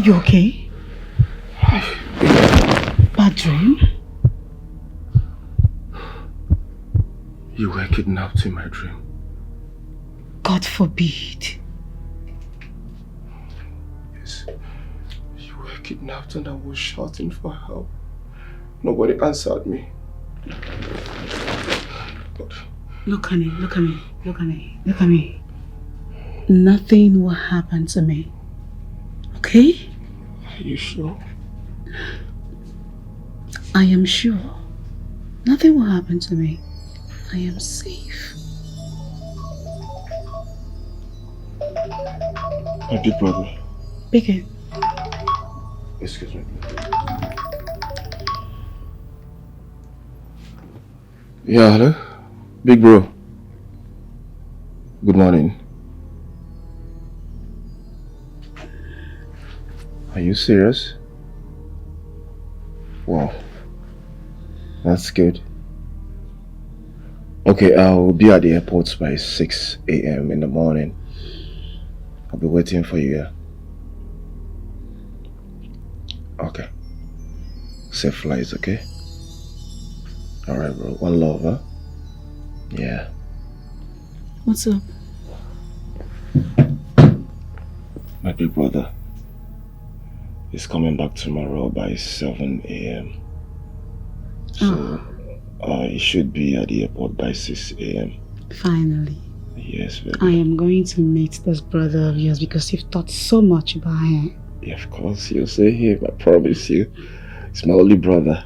you okay? Bad dream? You were kidnapped in my dream. God forbid. Yes. You were kidnapped and I was shouting for help. Nobody answered me. But look at me, look at me, look at me, look at me. Nothing will happen to me. Okay? Are you sure? I am sure. Nothing will happen to me. I am safe. My big brother. Dikeh. Excuse me. Yeah, hello? Big bro. Good morning. Are you serious? Wow. That's good. Okay, I'll be at the airport by 6 a.m. in the morning. I'll be waiting for you, yeah? Okay. Safe flights, okay? Alright, bro. One love, huh? Yeah. What's up? My big brother is coming back tomorrow by 7 a.m. So, he should be at the airport by 6 a.m. Finally. Yes, baby. I am going to meet this brother of yours because you've thought so much about him. Yeah, of course. You'll say him. I promise you. He's my only brother.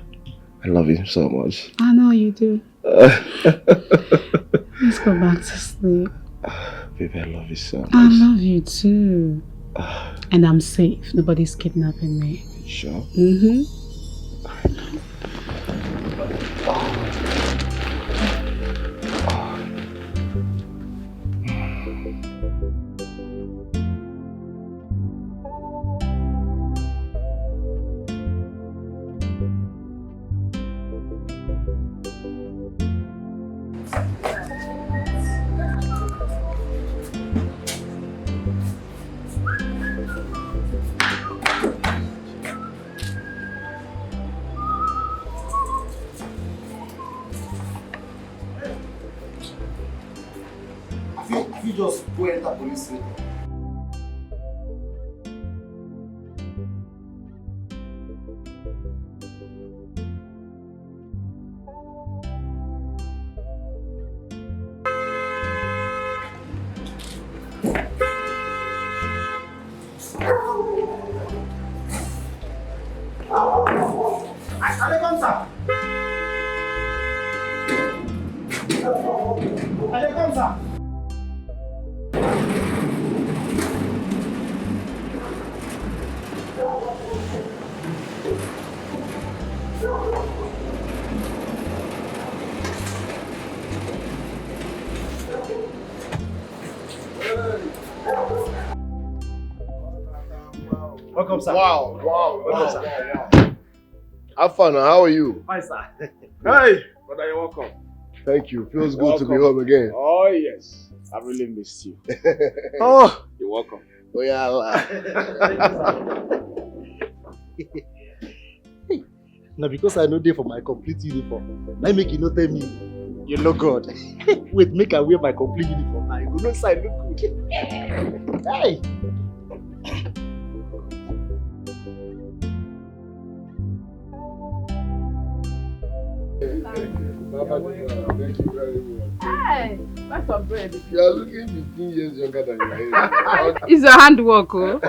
I love him so much. I know you do. Let's go back to sleep. Baby, I love you so much. I love you too. And I'm safe. Nobody's kidnapping me. Sure? Mm-hmm. You just go enter police station. Allez comme ça. Allez comme ça. Welcome, sir. Wow. Welcome, sir. Have fun. How are you? Hi, sir. Hey, brother, you're welcome. Thank you. Feels good to be home again. Oh, yes. I really missed you. Oh, You're welcome. oh yeah. Now, because I know they for my complete uniform, I make you not tell me you look good. Wait, make I wear my complete uniform. Now you go no side look good. Hey. Thank you very much. Hey, what's up, bread? You are looking 15 years younger than your age. It's your handwork, oh.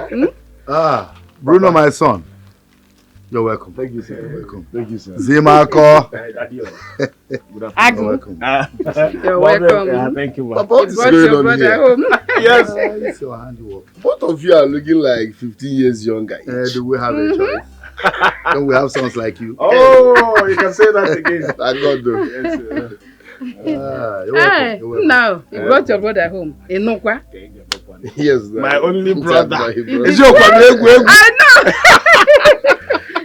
Ah, Bruno, my son. You're welcome. Thank you, sir. You're welcome. Thank you, sir. Zimako. Agu. welcome. You're welcome. Thank you, Papa, what is Brought going your on brother here? home. Yes. It's your handiwork. Both of you are looking like 15 years younger. Do we have a choice? Don't we have sons like you? Oh, you can say that again. I got them. Yes, You're welcome. Hey, You're welcome. now, you brought your brother home. Inokwa. Yes, My only brother. Is your I know.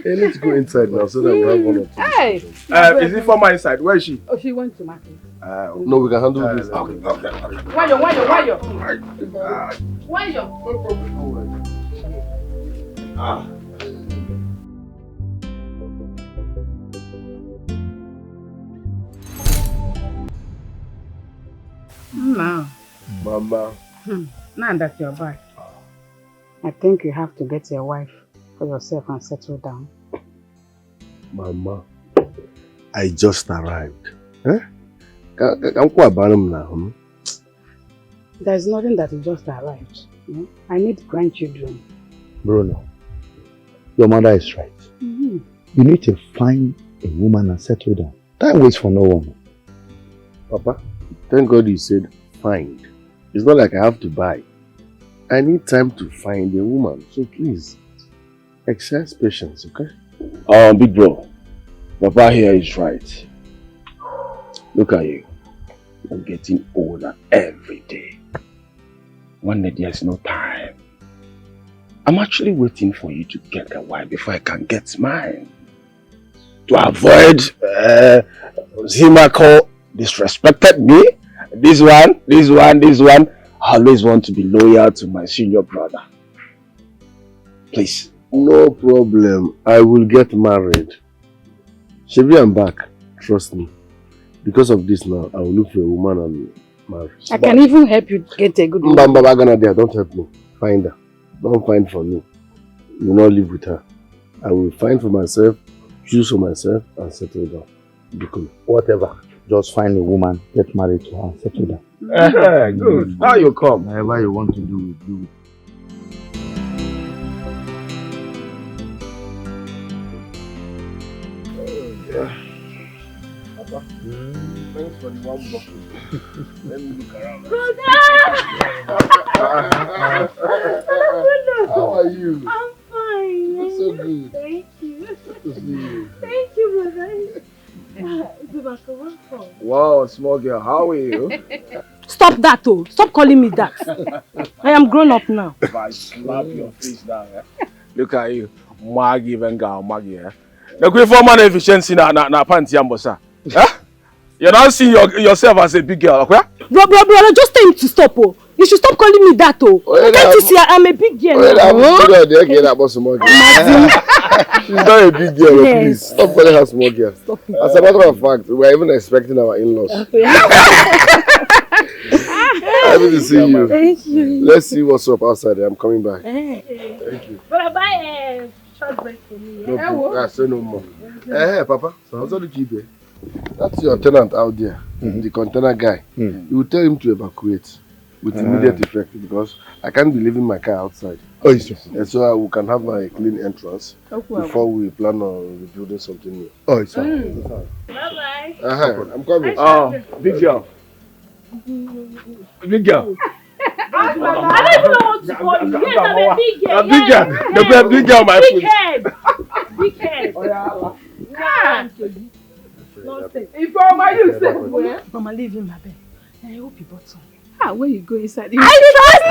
Hey, let's go inside now so that we have one or two. Hey. Is it for my side? Where is she? Oh, she went to market. No, we can handle this. Okay. Why yo? No problem. Now, Mama. now that you're back, I think you have to get your wife for yourself and settle down. Mama, I just arrived. I'm quite now. There's nothing that is just arrived. I need grandchildren. Bruno, your mother is right. You need to find a woman and settle down. Time waits for no one. Papa, thank God you said find. It's not like I have to buy. I need time to find a woman. So please, exercise patience, okay? Big bro, Papa here is right. Look at you. You're getting older every day. One day there's no time. I'm actually waiting for you to get a wife before I can get mine. To avoid Zimako disrespected me. This one. I always want to be loyal to my senior brother. Please. No problem. I will get married. Shebi, I'm back. Trust me. Because of this now, I will look for a woman and marry. I can even help you get a good woman. Don't help me. Find her. Don't find for me. You will not live with her. I will find for myself, choose for myself, and settle down. Because Whatever. Just find a woman, get married to her, and settle down. Good. Now you come. Whatever you want to do, do it. Thanks for the one bottle. Let me look around. how are you? I'm fine. You're so good. Thank you. Good to see you. Thank you, brother. Wow, small girl, how are you? Stop that, oh. Stop calling me that. I am grown up now. If I slap your face down, look at you. Maggie Venga, Maggie. The great forman efficiency na panty ambosa. You don't see yourself as a big girl, okay? Bro, just tell him to stop, oh. You should stop calling me that, oh. Can't you see I'm a big girl She's not a big girl, Yes. please. Stop calling her small girl. Stop it. As a matter of fact, we are even expecting our in-laws. Happy to see you. Thank you. Let's see what's up outside. I'm coming back. Thank you. But buy a short break for me. No problem. Say no more. Hey, Papa. How's all the keep there? That's your tenant out there, the container guy. You will tell him to evacuate with immediate effect because I can't be leaving my car outside. Oh, it's just. And so we can have a clean entrance before we plan on rebuilding something new. Oh, it's fine. Bye-bye. I'm coming. Oh, big girl. Big girl. I don't even know what to call you. Yes, I'm a big girl. Big girl. The big girl, my Big foot. head. Big head. Nonsense. If Mama, you say where? Mama, leave him, my bed. I hope you bought some. Where you go inside? I did not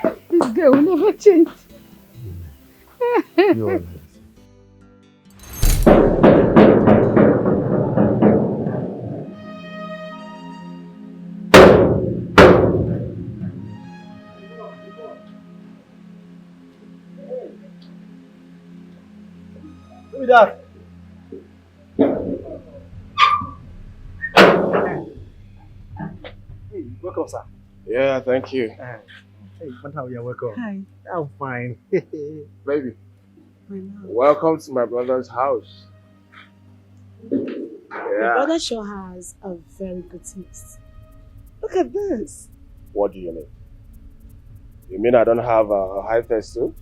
leave. This girl will never change. You're Who is that? Hey, welcome, sir. Yeah, thank you. Hey, how are you? Welcome. Hi. I'm fine. Baby, My love. welcome to my brother's house. My Yeah. brother sure has a very good taste. Look at this. What do you mean? You mean I don't have a high taste too?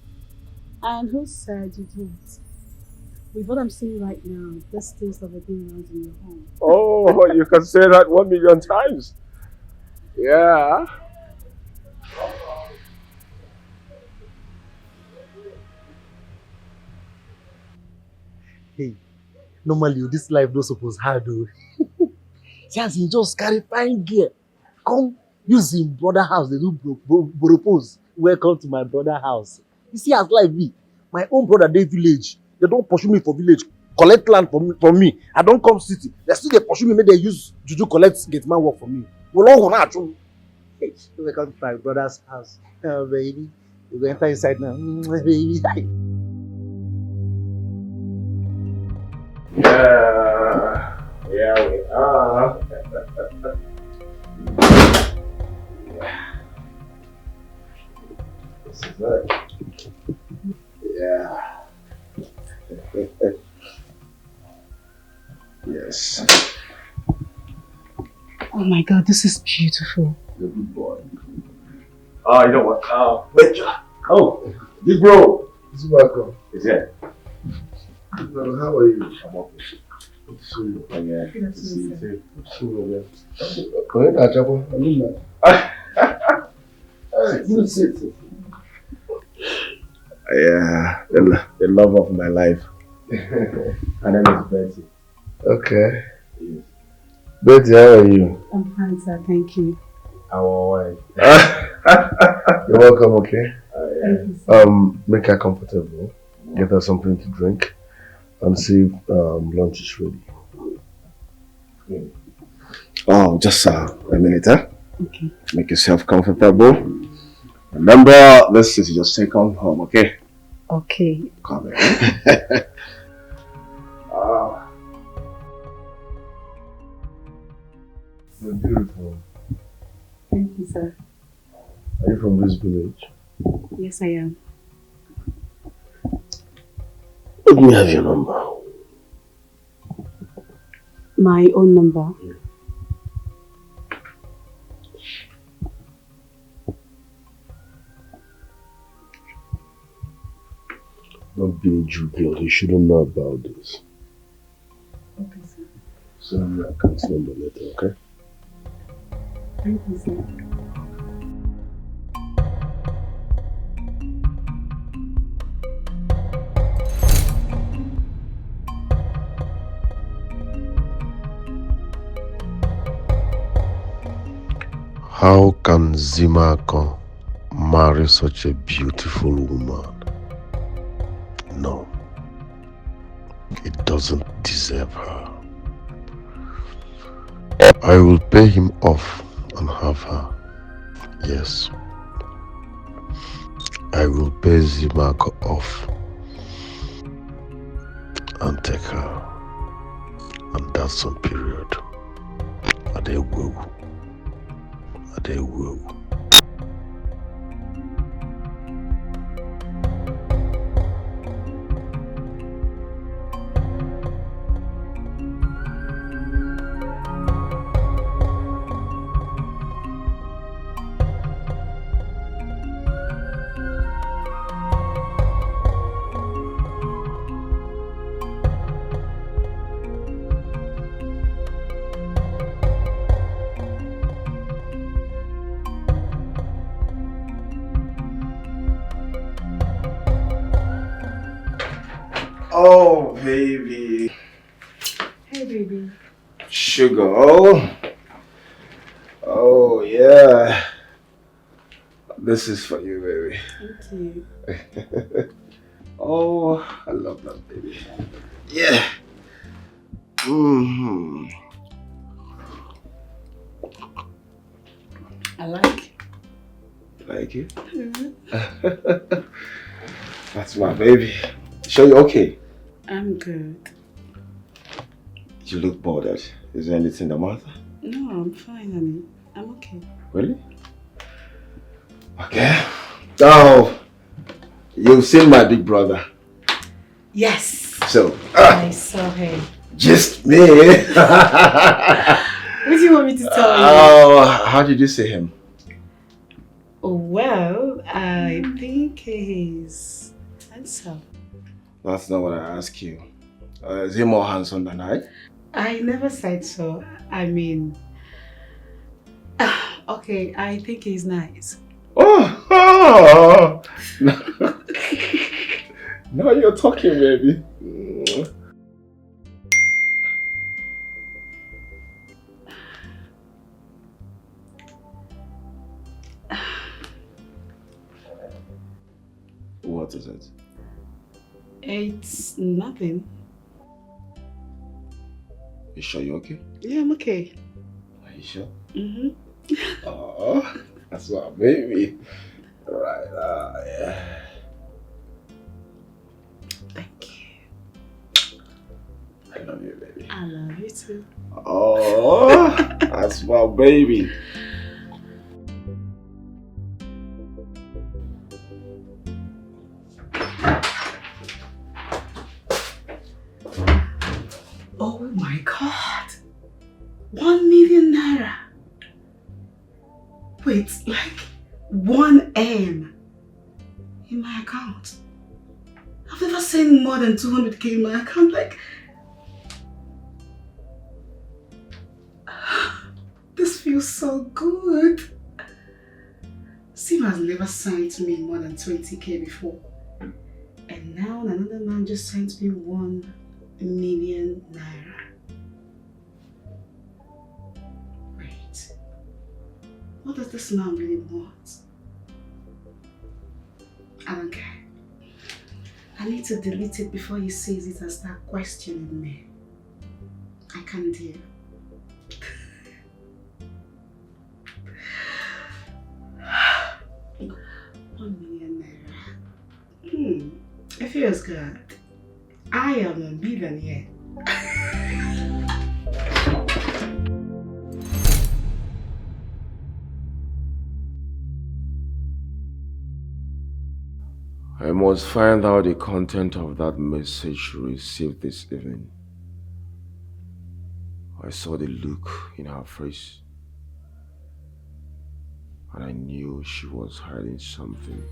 And who said you don't? With what I'm seeing right now, this taste of it being around in your home. Oh, you can say that 1,000,000 times. Yeah. Hey, normally this life don't suppose hard though. Yes, he just carry fine gear. Come use him brother house. They do propose. Welcome to my brother house. You see as life be. My own brother dey village. They don't pursue me for village. Collect land from me. I don't come city. They still dey pursue me. Make they use juju collect gate man work for me. Hey, welcome to my brother's house. Oh baby, You go enter inside now. Baby. Yeah, here we are. This is it. Yeah. Yes. Oh my God, this is beautiful. You're a good boy. Oh, you know what? Wait. Oh, big bro. This is welcome. Is it? Well, how are you? I'm okay. Good to see you. Oh, yeah. Good to see you, too. Good to see you again. Go ahead, Achabo. I'm in there. Hey, good to see you. Yeah, the love of my life. Her name is Betty. Okay. Yes. Betty, how are you? I'm fine, sir. Thank you. Our wife. You're welcome, okay? Thank you, sir. Make her comfortable. Get her something to drink. And see if lunch is ready. Oh, just a minute, huh? Okay. Make yourself comfortable. Remember, this is your second home, okay? Okay. Come here. You're beautiful. Thank you, sir. Are you from this village? Yes, I am. Let me have your number. My own number. Don't be a Jew girl. You shouldn't know about this. Okay, sir. Send me your account number later, okay? Thank you, sir. How can Zimako marry such a beautiful woman? No. He doesn't deserve her. I will pay him off and have her. Yes. I will pay Zimako off and take her. And that's some period. And they will. And they will. Oh, baby. Hey, baby. Sugar. Oh, yeah. This is for you, baby. Thank you. Oh, I love that, baby. Yeah. Mm-hmm. I like. Like it? Mm-hmm. That's my baby. Sure you okay? I'm good. You look bothered. Is there anything the matter? No, I'm fine, honey. I'm okay. Really? Okay. Oh, you've seen my big brother. Yes. So, I saw him. just me. What do you want me to tell you? Oh, how did you see him? Well, I think he's handsome. That's not what I asked you. Is he more handsome than I? I never said so. I mean, okay, I think he's nice. Oh! Now you're talking, baby. What is it? It's nothing. You sure you're okay? Yeah, I'm okay. Are you sure? Mm-hmm. Oh, that's my baby. Alright. Thank you. I love you, baby. I love you too. Oh, that's my baby. Oh my God. 1 million naira. Wait, like 1 M in my account. I've never seen more than 200k in my account. Like, this feels so good. Sim has never sent me more than 20k before. And now another man just sent me 1 million naira. Wait, what does this man really want? I don't care. I need to delete it before he sees it and start questioning me. I can't deal. 1 million naira. It feels good. I am a millionaire. I must find out the content of that message you received this evening. I saw the look in her face, and I knew she was hiding something.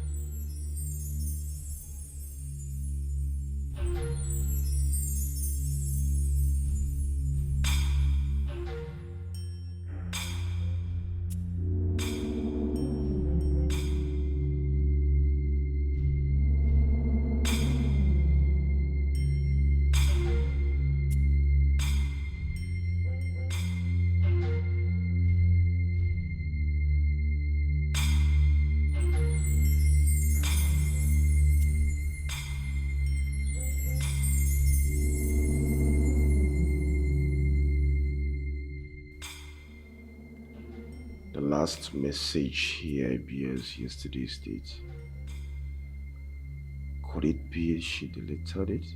The last message here bears yesterday's date. Could it be she deleted it?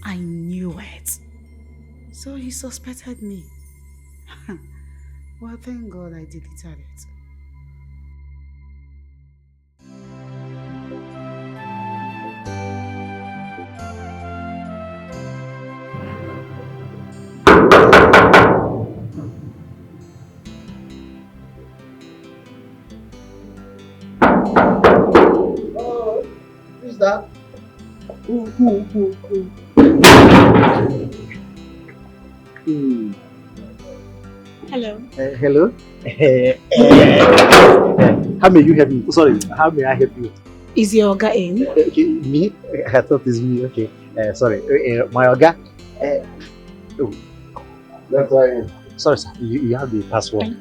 I knew it. So he suspected me. Well, thank God I deleted it. Who's that? Who? Hello. Hello? How may you help me? Sorry, how may I help you? Is your Oga in? Okay, me? I thought it's me. Okay. Sorry, my Oga. Oh. That's why. Sorry, sir. You have the password.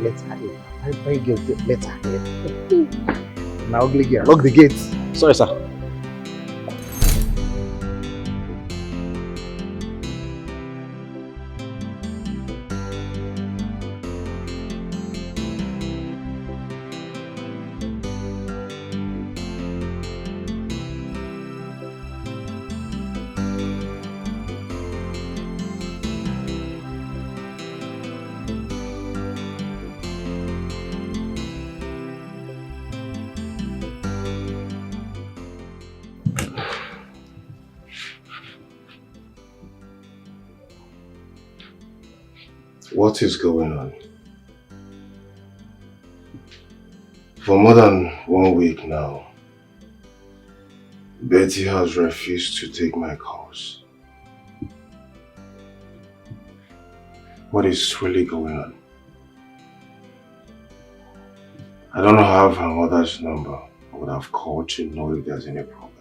Letter A. I get the letter A. Now, ugly girl. Lock the gates. Sorry, sir. What is going on? For more than 1 week now, Betty has refused to take my calls. What is really going on? I don't have her mother's number. I would have called to know if there's any problem.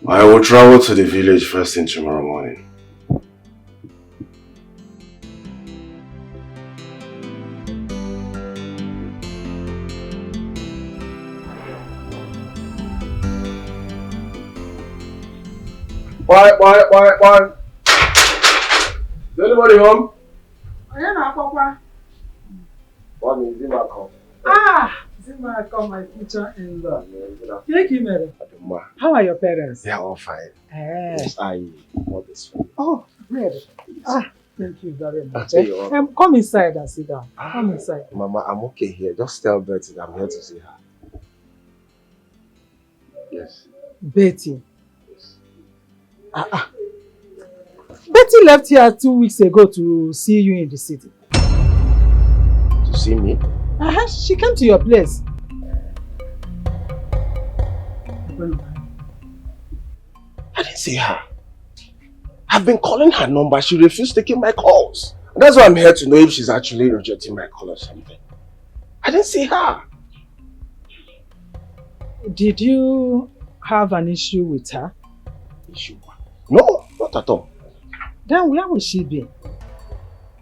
I will travel to the village first thing tomorrow morning. Why? Is anybody home? What is Zimako? Zimako, my future-in-law. Take him, Mary. How are your parents? They are all fine. Yes, I want this food. Oh, really? Thank you very much. Okay, Come inside and sit down. Come inside. Mama, I'm okay here. Just tell Betty that I'm here to see her. Yes. Betty. Betty left here 2 weeks ago to see you in the city. To see me? She came to your place. I didn't see her. I've been calling her number. She refused taking my calls. That's why I'm here to know if she's actually rejecting my call or something. I didn't see her. Did you have an issue with her? Issue? No, not at all. Then where would she be?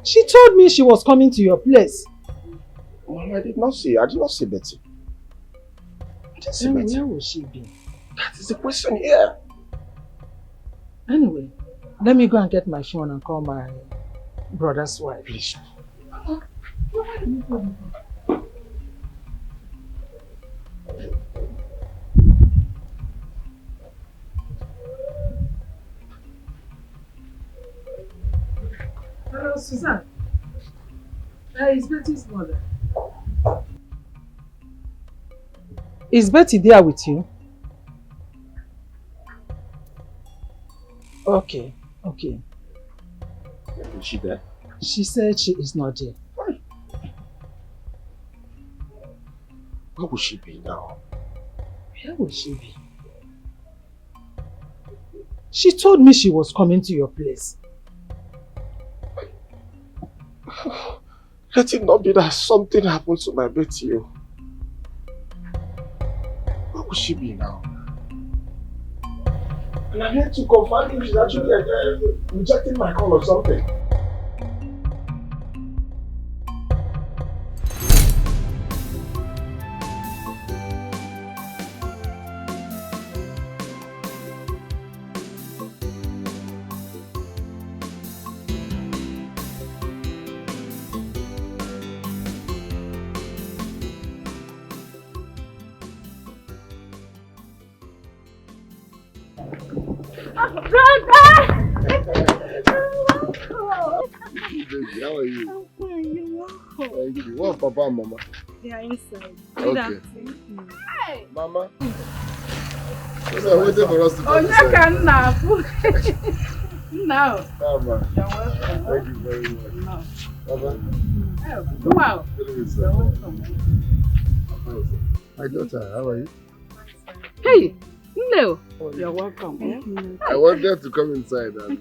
She told me she was coming to your place. Mom, I did not see her. I did not see Betty. I didn't see Betty. Where would she be? That is the question here. Anyway, let me go and get my phone and call my brother's wife. Please. Hello, Suzanne. It's Betty's mother. Is Betty there with you? Okay. Is she there? She said she is not there. Where will she be now? Where will she be? She told me she was coming to your place. Let it not be that something happened to my Betty. Where will she be now? And I'm here to confirm if she's actually rejecting my call or something. How are you? I'm fine, you're welcome. Thank you. What Papa and Mama? They are inside. Okay. Hey! Mama. They're waiting for us to come inside. Now. Mama. You're welcome. Thank you very much. No. Baba. Wow. You're welcome. My daughter, how are you? Hey! No. You're welcome. I wanted to come inside and...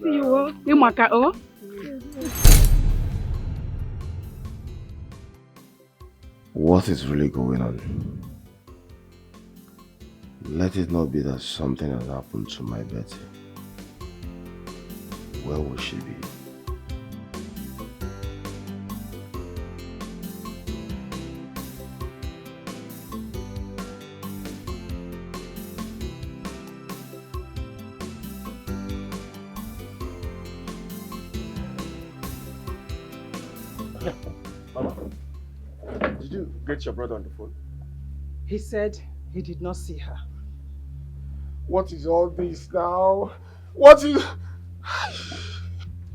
What is really going on? Let it not be that something has happened to my Betty. Where will she be? Mama, did you get your brother on the phone? He said he did not see her. What is all this now? What is...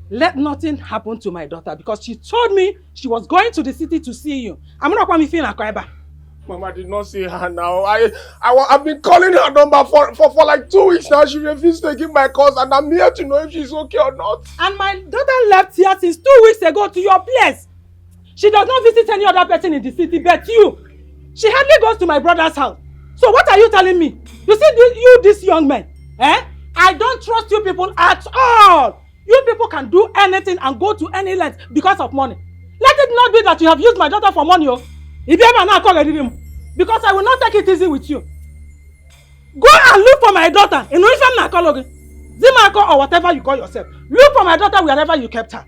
Let nothing happen to my daughter because she told me she was going to the city to see you. I'm not going to feel like Mama, I did not see her now. I've been calling her number for like 2 weeks now. She refused taking my calls and I'm here to know if she's okay or not. And my daughter left here since 2 weeks ago to your place. She does not visit any other person in the city but you. She hardly goes to my brother's house. So what are you telling me? You see, this young man, eh? I don't trust you people at all. You people can do anything and go to any length because of money. Let it not be that you have used my daughter for money. Because I will not take it easy with you. Go and look for my daughter in Zimako or whatever you call yourself. Look for my daughter wherever you kept her.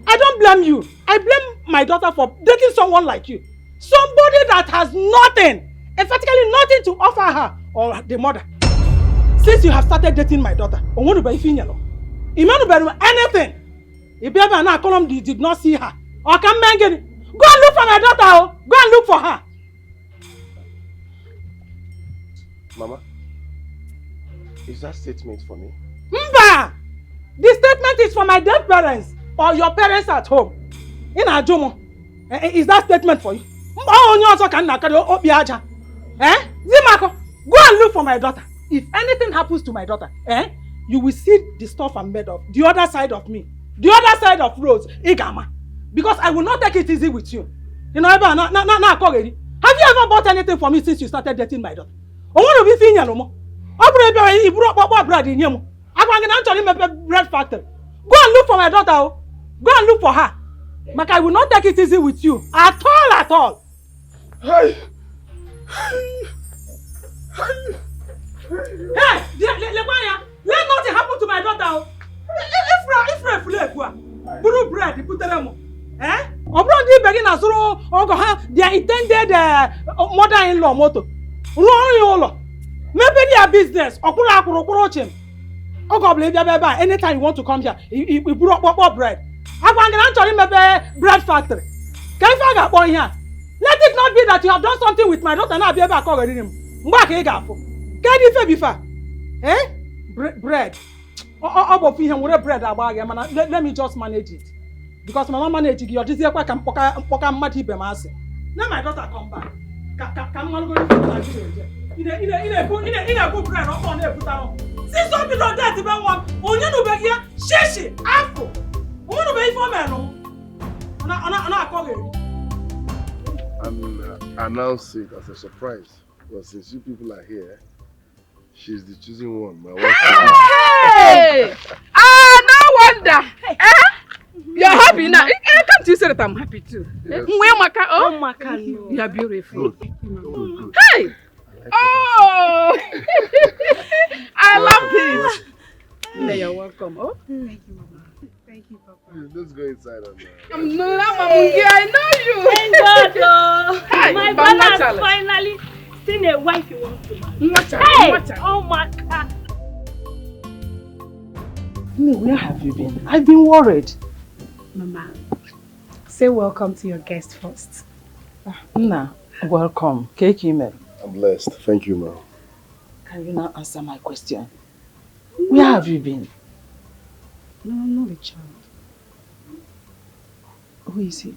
I don't blame you. I blame my daughter for dating someone like you. Somebody that has nothing, emphatically nothing to offer her or the mother. Since you have started dating my daughter, anything. If you ever did not see her, or come back again, go and look for my daughter. Go and look for her. Mama, is that statement for me? Mba! The statement is for my dead parents or your parents at home. In Ajomo. Is that statement for you? Zimako, go and look for my daughter. If anything happens to my daughter, you will see the stuff I'm made of. The other side of me. The other side of Rose, Igama. Because I will not take it easy with you. You know, have you ever bought anything for me since you started dating my daughter? I want to be senior no more. I brought bread in you. I'm going to make bread factory. Go and look for my daughter. Go and look for her. But I will not take it easy with you. At all. Hey! Hey! Let nothing happen to my daughter. If Buru bread, put them. Their intended mother-in-law moto. Maybe their business. Anytime you want to come here, we brought bread. I'm going to bread factory. Can you find boy here? Let it not be that you have done something with my daughter and I'll be able to call him. Can you before? Bread. Let me just manage it. Because my mama manage it, you're just here. Now my daughter come back. Come on, go to Nigeria. In a good bread, on there, put on. See something like that, even one. On you know, here, shishi, afro. Who do you for man? And announce it as a surprise. But since you people are here, she's the chosen one. My wife. Hey! No wonder. You're happy now. Can't you say that I'm happy too? Yes. You are beautiful. Good. Hey! Oh! I love this. You're welcome. Oh, thank you, Mama. Thank you, Papa. Let's go inside and I know you. Thank God. Hey, my brother has finally seen a wife he wants to marry. Hey! Oh my God. Where have you been? I've been worried. Mama, say welcome to your guest first. Nah, welcome. Cake email. I'm blessed. Thank you, Mom. Can you now answer my question? Where have you been? No, I'm not a child. Who is he?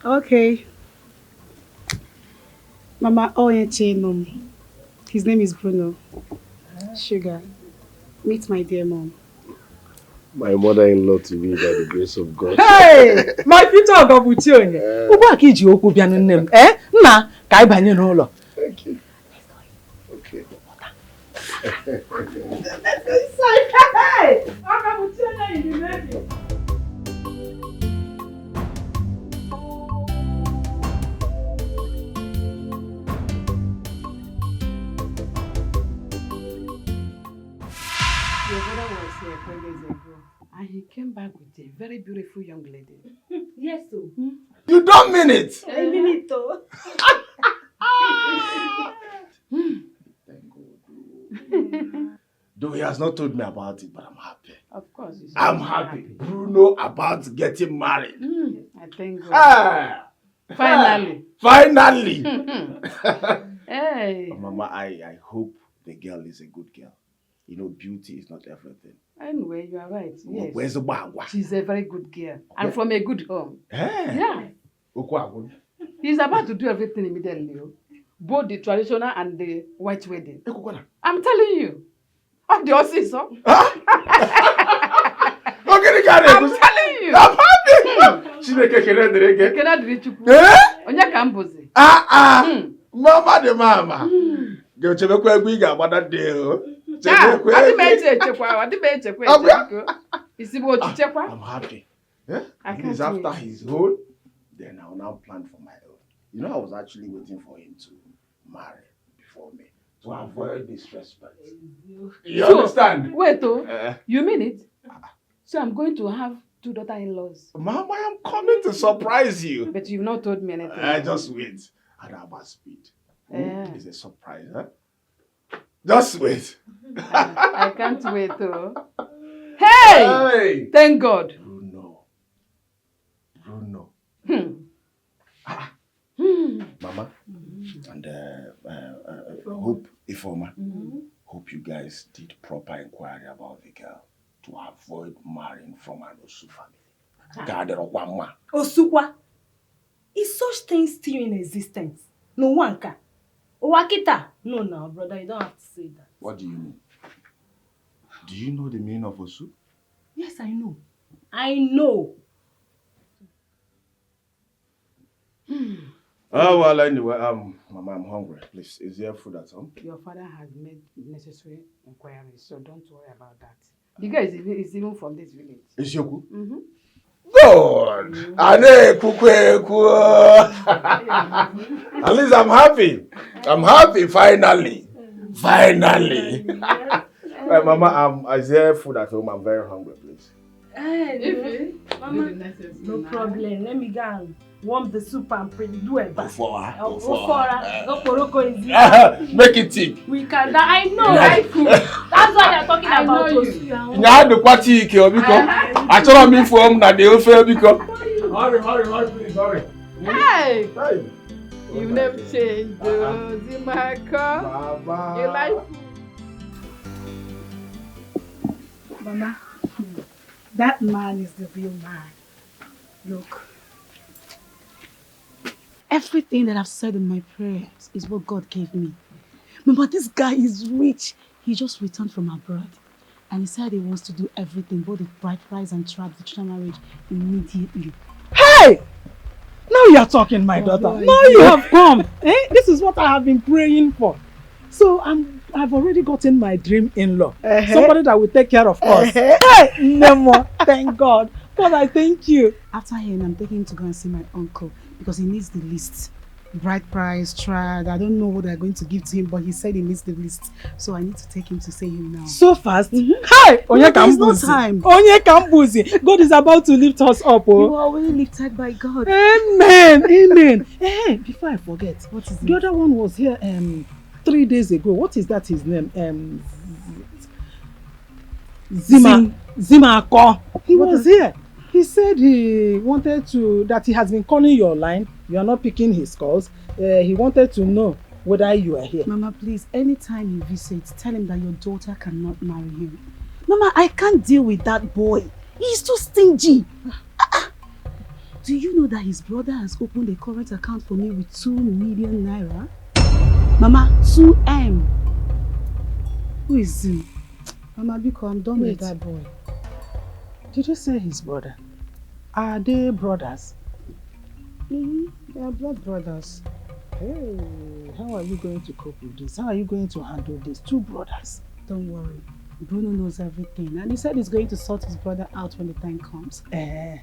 Okay. Mama, his name is Bruno. Sugar. Meet my dear mom. My mother-in-law to me by the grace of God. Hey! My future Ogabuchi. Ubu akiji okwu bia nnem. Nna, ka ibanye n'ụlọ. Thank you. Okay. Hey! Ogabuchi in the ready. Your brother was here 4 days ago. And he came back with a very beautiful young lady. Yes, sir. You don't mean it! I mean it, though. Though he has not told me about it, but I'm happy. Of course. I'm happy. Bruno about getting married. I thank God. Ah, Finally. Finally! Hey. Mama, I hope the girl is a good girl. You know, beauty is not everything. Anyway, you are right. Yes. Where's the bangwa? She's a very good girl. And from a good home. Hey. Yeah. He's about to do everything immediately. Both the traditional and the white wedding. I'm telling you. Of the Ossis, huh? I'm telling you. I'm happy. Chineke kene dereke. Kene diri chukwu. Onye ka mbuzi. Mama de mama. Go chebe kwa egwu iga agbada de o. Chebe kwa. Adi me echekwa. Isibo ochichekwa. I'm happy. He's after his own. Then I'll now plan for my own. You know, I was actually waiting for him to marry before me to avoid disrespect. You understand? Wait, you mean it? So I'm going to have 2 daughter-in-laws. Mama, I am coming to surprise you. But you've not told me anything. Just wait. At our speed. It's a surprise, huh? Just wait. I can't wait, Hey! Thank God. Bruno. Mama, and hope Ifoma, hope you guys did proper inquiry about the girl to avoid marrying from an Osu family. Osukwa? Is such thing still in existence? No one can. Owakita? No, no, brother, you don't have to say that. What do you mean? Do you know the meaning of Osu? Yes, I know. I know. Oh, well, anyway, Mama, I'm hungry. Please, is there food at home? Your father has made necessary inquiries, so don't worry about that. The guy is even from this village. Is Yoku? Mm-hmm. Good! At least I'm happy. I'm happy, finally. Finally. Right, Mama, is there food at home? I'm very hungry, please. Mama, no problem. Let me go and warm the soup and do it. Make it thick. We can. I know. That's what they're talking about. You had the party, I told me for him that they will fail because. Hurry, please, hurry. Hey! You never changed, Zimaka. Baba. You like Mama, that man is the real man. Look, everything that I've said in my prayers is what God gave me. Mama, this guy is rich. He just returned from abroad. And he said he wants to do everything, both the bride price and traditional marriage, immediately. Hey! Now you are talking, my daughter. Now you have come. This is what I have been praying for. So I've already gotten my dream in-law. Somebody that will take care of us. Hey, Nemo, thank God. God, I thank you. After him, I'm taking him to go and see my uncle because he needs the list. Bride price, trad. I don't know what they're going to give to him, but he said he needs the list. So I need to take him to see him now. So fast? Hi! No, there's no time. God is about to lift us up. You are already lifted by God. Amen. Amen. Hey, before I forget, what is the other one was here 3 days ago. What is that his name? Zimako. He was here. He said he wanted that he has been calling your line. You are not picking his calls. He wanted to know whether you are here. Mama, please, anytime he visits, tell him that your daughter cannot marry him. Mama, I can't deal with that boy. He's too stingy. Do you know that his brother has opened a current account for me with 2 million naira? Mama, 2M. Who is he? Mama, Biko, I'm done with that boy. Did you say his brother? Are they brothers? They are blood brothers. Hey, how are you going to cope with this? How are you going to handle this? 2 brothers. Don't worry. Bruno knows everything. And he said he's going to sort his brother out when the time comes. He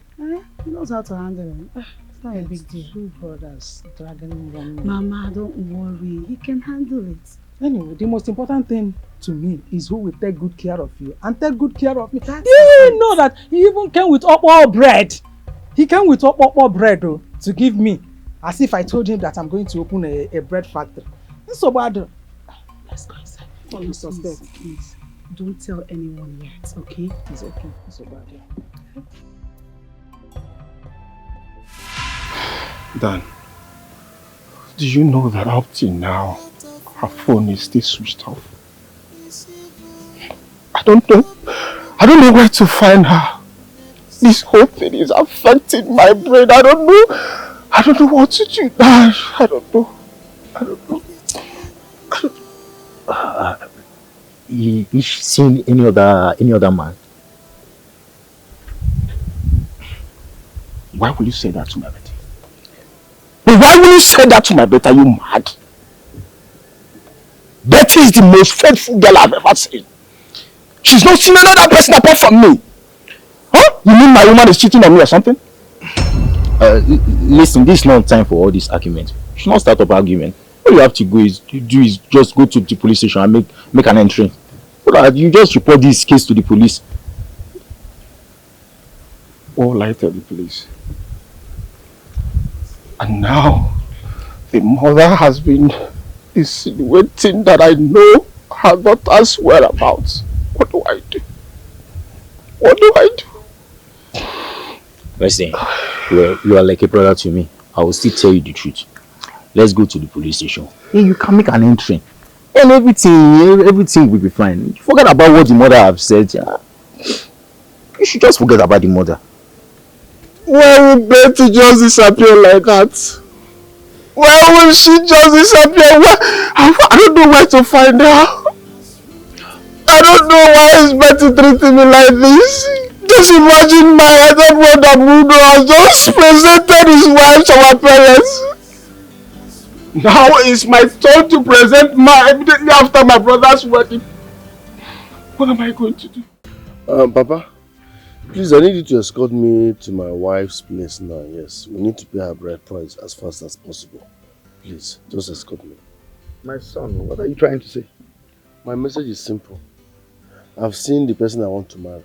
knows how to handle him. It's not a big deal. 2 brothers dragging him. Mama, don't worry. He can handle it. Anyway, the most important thing to me is who will take good care of you and take good care of me. Do you know that he even came with obio bread? He came with obio bread to give me, as if I told him that I'm going to open a bread factory. It's so bad. Let's go inside. Please, don't tell anyone yet, okay? It's okay. It's so bad. Dan, do you know that up till now, her phone is still switched off? I don't know where to find her. This whole thing is affecting my brain. I don't know what to do. I don't know. Is she seen any other man? Why will you say that to my Betty? But why will you say that to my Betty? Are you mad? Betty is the most faithful girl I've ever seen. She's not seen another person apart from me. Huh? You mean my woman is cheating on me or something? Listen, this is not time for all this argument. You should not start up argument. All you have to do is just go to the police station and make an entry. You just report this case to the police. All I tell the police. And now, the mother has been insinuating that I know her daughter's whereabouts. What do I do? What do I do? Listen, you are like a brother to me. I will still tell you the truth. Let's go to the police station. Yeah, you can make an entry. And everything will be fine. Forget about what the mother have said. You should just forget about the mother. Why will Betty just disappear like that? Why will she just disappear? I don't know where to find her. I don't know why is Betty treating me like this. Just imagine my elder brother Bruno has just presented his wife to our parents. Now it's my turn to present immediately after my brother's wedding. What am I going to do? Papa, please, I need you to escort me to my wife's place now. Yes, we need to pay her bride price as fast as possible. Please, just escort me. My son, what are you trying to say? My message is simple. I've seen the person I want to marry.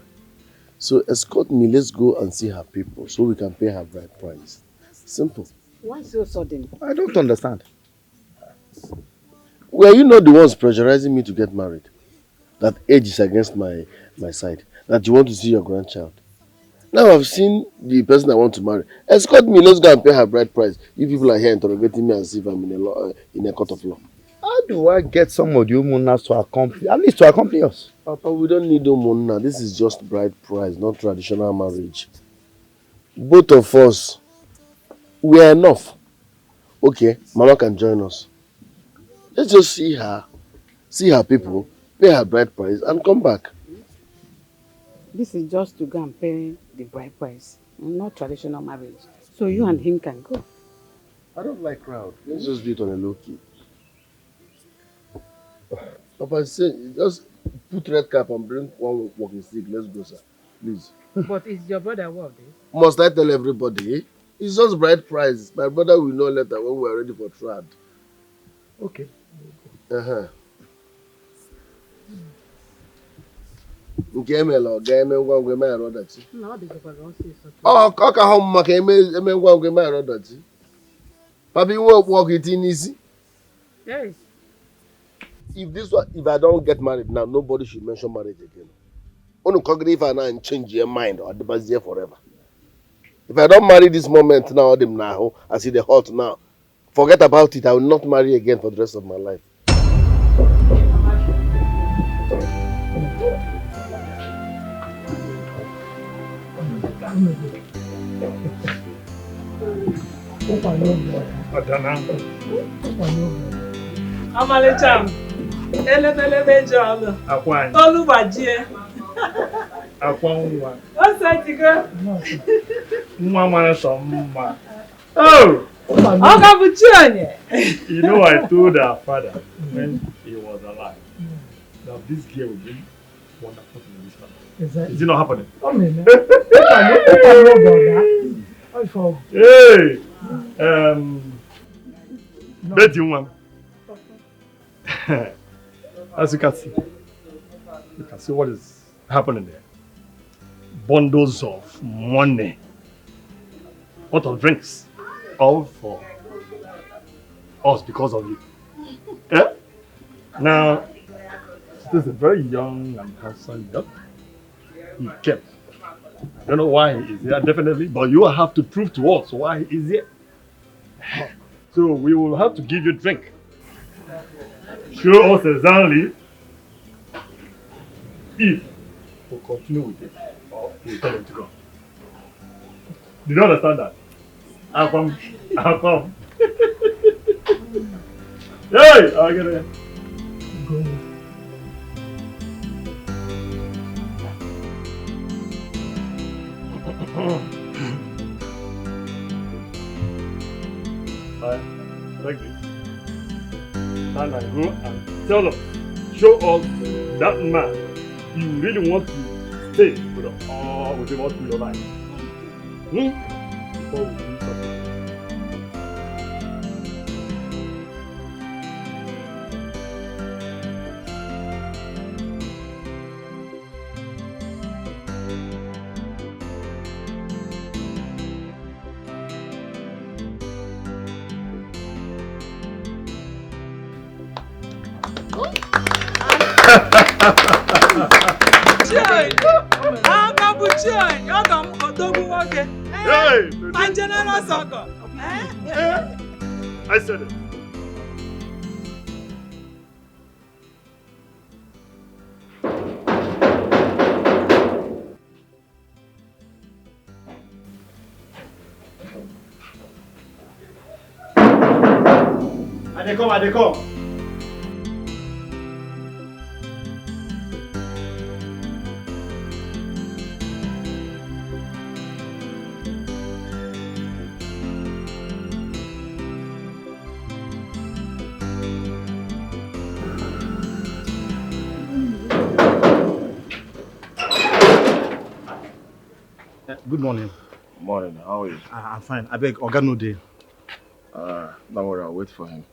So escort me, let's go and see her people so we can pay her bride price. Simple. Why so sudden? I don't understand. Were you not the ones pressurizing me to get married? That age is against my side. That you want to see your grandchild. Now I've seen the person I want to marry. Escort me, let's go and pay her bride price. You people are here interrogating me as if I'm in a court of law. How do I get some of the Umunas to accompany, at least to accompany us? Papa, we don't need Umuna. This is just bride price, not traditional marriage. Both of us, we are enough. Okay, Mama can join us. Let's just see her people, pay her bride price, and come back. This is just to go and pay the bride price, not traditional marriage. So you and him can go. I don't like crowd. Let's just do it on a low key. Papa said, just put red cap and bring one walking stick. Let's go, sir. Please. But is your brother what? Must I tell everybody? It's just bride price. My brother will know later when we are ready for trad. Okay. Nke emela ọ ga-eme ngwa ngwa eme arụ ọdachi. No, this is Ọ ka hụ maka eme ngwa ngwa eme arụ ọdachi. Papa iwe okpu ọkụ iti n'isi. Yes. If I don't get married now, nobody should mention marriage again. Only if I now change your mind or the here forever. If I don't marry this moment now, them now, I see the hot now. Forget about it. I will not marry again for the rest of my life. Amalecham, elebelebe jọlọ. Akwan. Olúbàjẹ́. Akwan nwa. Ó sẹ́tìgọ́. Nwa mara sọ mma. Oh! Ọkọ bụ chi onye. You know, I told our father when he was alive that this girl will bring wonderful things in this family. Is it not happening? Oh, man. Hey! Betty one. As you can see what is happening there. Bundles of money. What of drinks? All for us because of you. Yeah? Now, this is a very young and handsome girl. He kept. I don't know why he is here, definitely, but you will have to prove to us why he is here. So we will have to give you a drink. Show us exactly if we'll continue with it or we'll tell him to go. Do you understand that? I'll come. Hey! I'll get it. Go. tell us, show us that man you really want to stay with him all through your life. Before we do something. I said it. I dey come. Good morning. Morning, how are you? I'm fine. I beg, Oga no dey. Don't worry, I'll wait for him.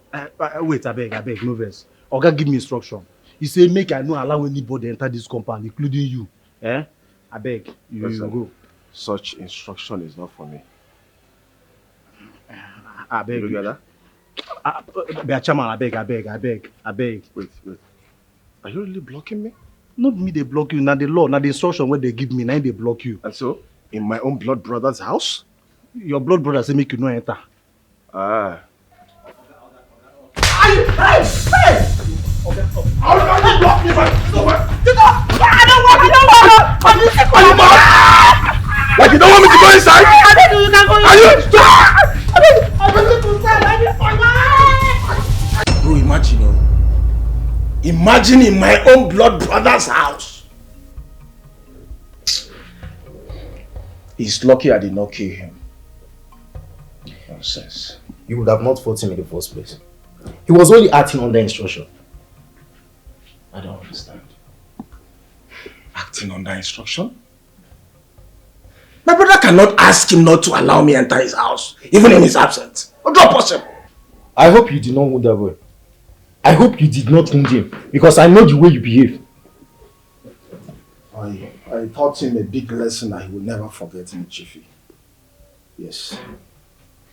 Wait, I beg, no vex. Oga give me instruction. He say make I no allow anybody enter this compound, including you. I beg, you go. Such instruction is not for me. I beg. You get that? Be chairman, I beg. Wait. Are you really blocking me? Not me, they block you. Now the law, now the instruction where they give me, now they block you. And so, in my own blood brother's house? Your blood brother say make you no enter. Ah. Hey! How can you block me? I don't want. Like you don't want me to go inside? You can go inside. Bro, imagine in my own blood brother's house. He's lucky I did not kill him. Nonsense. You would have not fought him in the first place. He was only acting under instruction. I don't understand. Acting under instruction? My brother cannot ask him not to allow me enter his house, even in his absence. What do I possible? I hope you did not wound that boy. I hope you did not wound him, because I know the way you behave. I taught him a big lesson that he will never forget in Chiefy. Yes.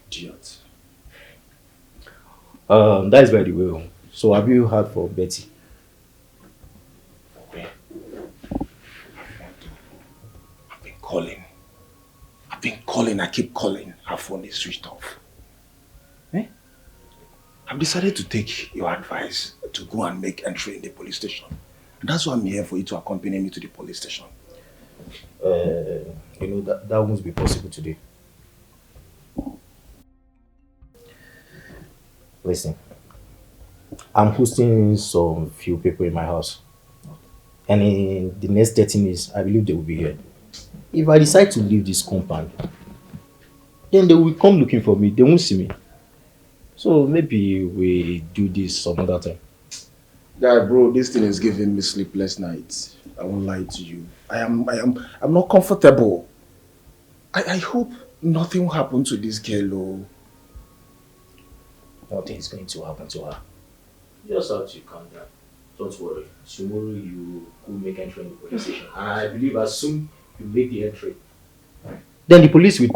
Idiot. That is very well. So have you heard from Betty? I've been calling, I keep calling. Her phone is switched off. I've decided to take your advice to go and make entry in the police station. And that's why I'm here, for you to accompany me to the police station. That won't be possible today. Listen, I'm hosting some few people in my house. And in the next 30 minutes, I believe they will be here. If I decide to leave this compound, then they will come looking for me. They won't see me. So maybe we do this some other time. Yeah, bro, this thing is giving me sleepless nights. I won't lie to you. I'm not comfortable. I hope nothing will happen to this girl. Nothing is going to happen to her. You just have to calm down. Don't worry. Tomorrow you will make entry in the police station. And I believe as soon you make the entry, then the police will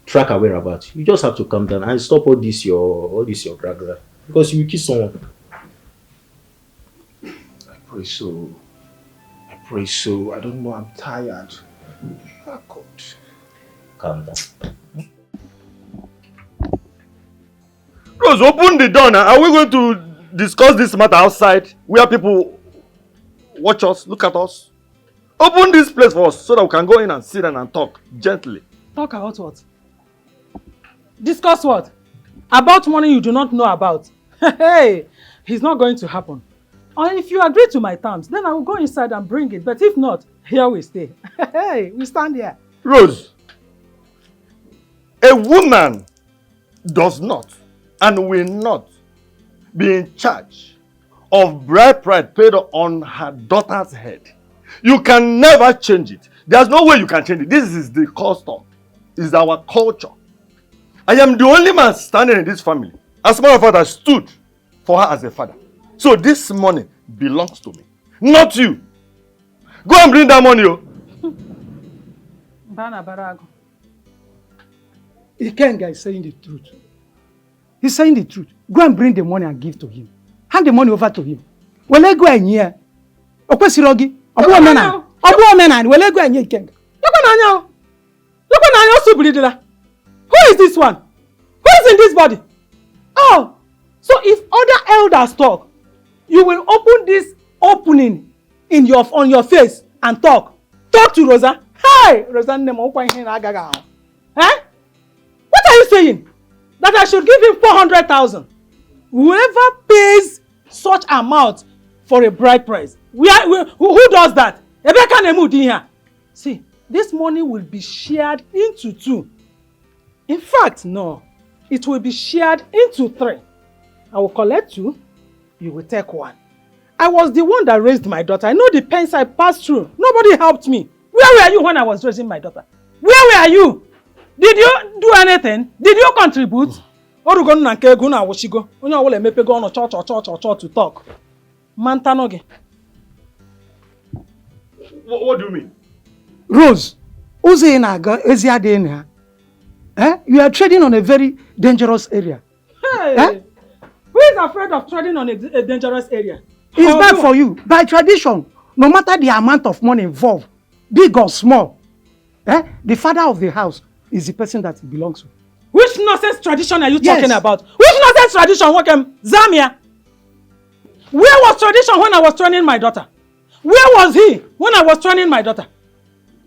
track her whereabouts. You just have to calm down and stop all this your gra-gra. Because you will kill someone. I pray so. I don't know, I'm tired. Oh, God. Calm down. Rose, open the door now. Are we going to discuss this matter outside where people watch us, look at us? Open this place for us so that we can go in and sit down and talk gently. Talk about what? Discuss what? About money you do not know about. Hey, it's not going to happen. Or if you agree to my terms, then I will go inside and bring it. But if not, here we stay. Hey, we stand here. Rose, a woman does not and will not be in charge of bride price paid on her daughter's head. You can never change it. There's no way you can change it. This is the custom. It's our culture. I am the only man standing in this family. As a matter of fact, I stood for her as a father. So this money belongs to me, not you. Go and bring that money. Bana Barago. Ikenga is saying the truth. He's saying the truth. Go and bring the money and give to him. Hand the money over to him. Will I go and hear? Okwesirogi. Obu omena. Will I go and hear Ikenga? Look on who is this one? Who is in this body? Oh, so if other elders talk, you will open this opening in on your face and talk. Talk to Rosa. Hey, Rosa, eh? What are you saying? That I should give him 400,000? Whoever pays such amount for a bride price, who does that? See, this money will be shared into 2. In fact, no. It will be shared into 3. I will collect 2. You will take 1. I was the one that raised my daughter. I know the pains I passed through. Nobody helped me. Where were you when I was raising my daughter? Where were you? Did you do anything? Did you contribute? What do you mean? Rose, you are trading on a very dangerous area. Hey, who is afraid of trading on a dangerous area? It's bad for you. By tradition, no matter the amount of money involved, big or small, the father of the house is the person that it belongs to. Which nonsense tradition are you talking about? Which nonsense tradition? Zamia? Where was tradition when I was training my daughter? Where was he when I was training my daughter?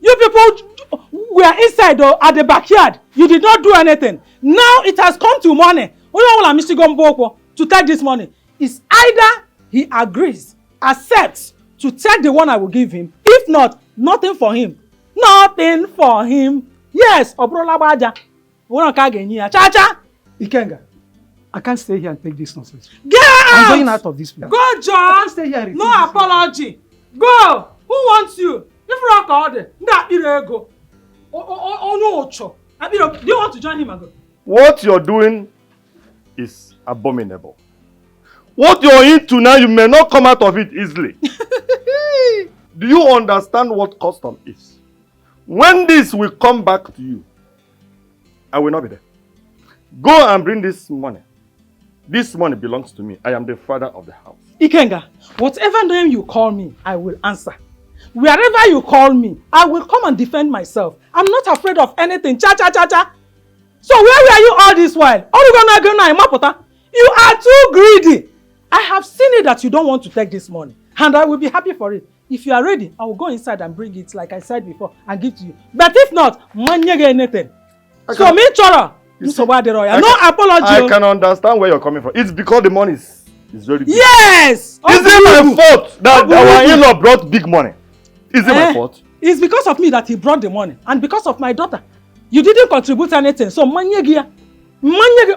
You people were inside or at the backyard. You did not do anything. Now it has come to money. To take this money. It's either he agrees, accepts to take the one I will give him. If not, nothing for him. Nothing for him. Yes, Obrolabaja. Cha-cha! Ikenga, I can't stay here and take this nonsense. Get out! I'm going out of this place. Go, John! I can't stay here. No apology. Go! Who wants you? If you rock all day, go. Oh no, do you want to join him and go? What you're doing is abominable. What you're into now, you may not come out of it easily. Do you understand what custom is? When this will come back to you, I will not be there. Go and bring this money. This money belongs to me. I am the father of the house. Ikenga, whatever name you call me, I will answer. Wherever you call me, I will come and defend myself. I'm not afraid of anything. Cha-cha-cha-cha. So where were you all this while? You are too greedy. I have seen it that you don't want to take this money. And I will be happy for it. If you are ready, I will go inside and bring it like I said before and give to you. But if not, anything. So me chora. No apology. I can understand where you're coming from. It's because the money is very big. Yes! Is it my fault that our in-law brought big money? Is it my fault? It's because of me that he brought the money. And because of my daughter. You didn't contribute anything. So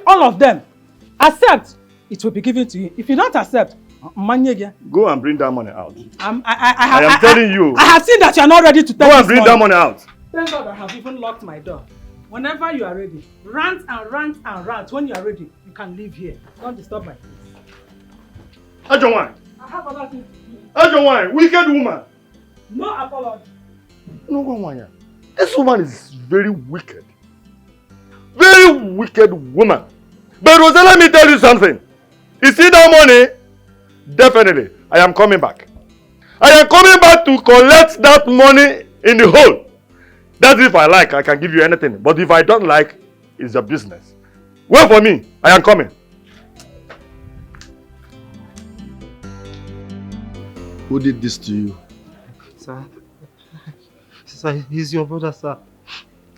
all of them. Accept. It will be given to you. If you don't accept, go and bring that money out. I am telling you. I have seen that you are not ready to take this money. Go and bring that money out. Thank God I have even locked my door. Whenever you are ready, rant and rant and rant. When you are ready, you can leave here. Don't disturb my place. Ajonwine. I have other things. Ajonwine, wicked woman. No apology. No, Wanya. This woman is very wicked. Very wicked woman. But Rosa, let me tell you something. You see that money? Definitely, I am coming back. I am coming back to collect that money in the hole. That's if I like, I can give you anything. But if I don't like, it's your business. Wait for me. I am coming. Who did this to you? Sir, he's your brother, sir.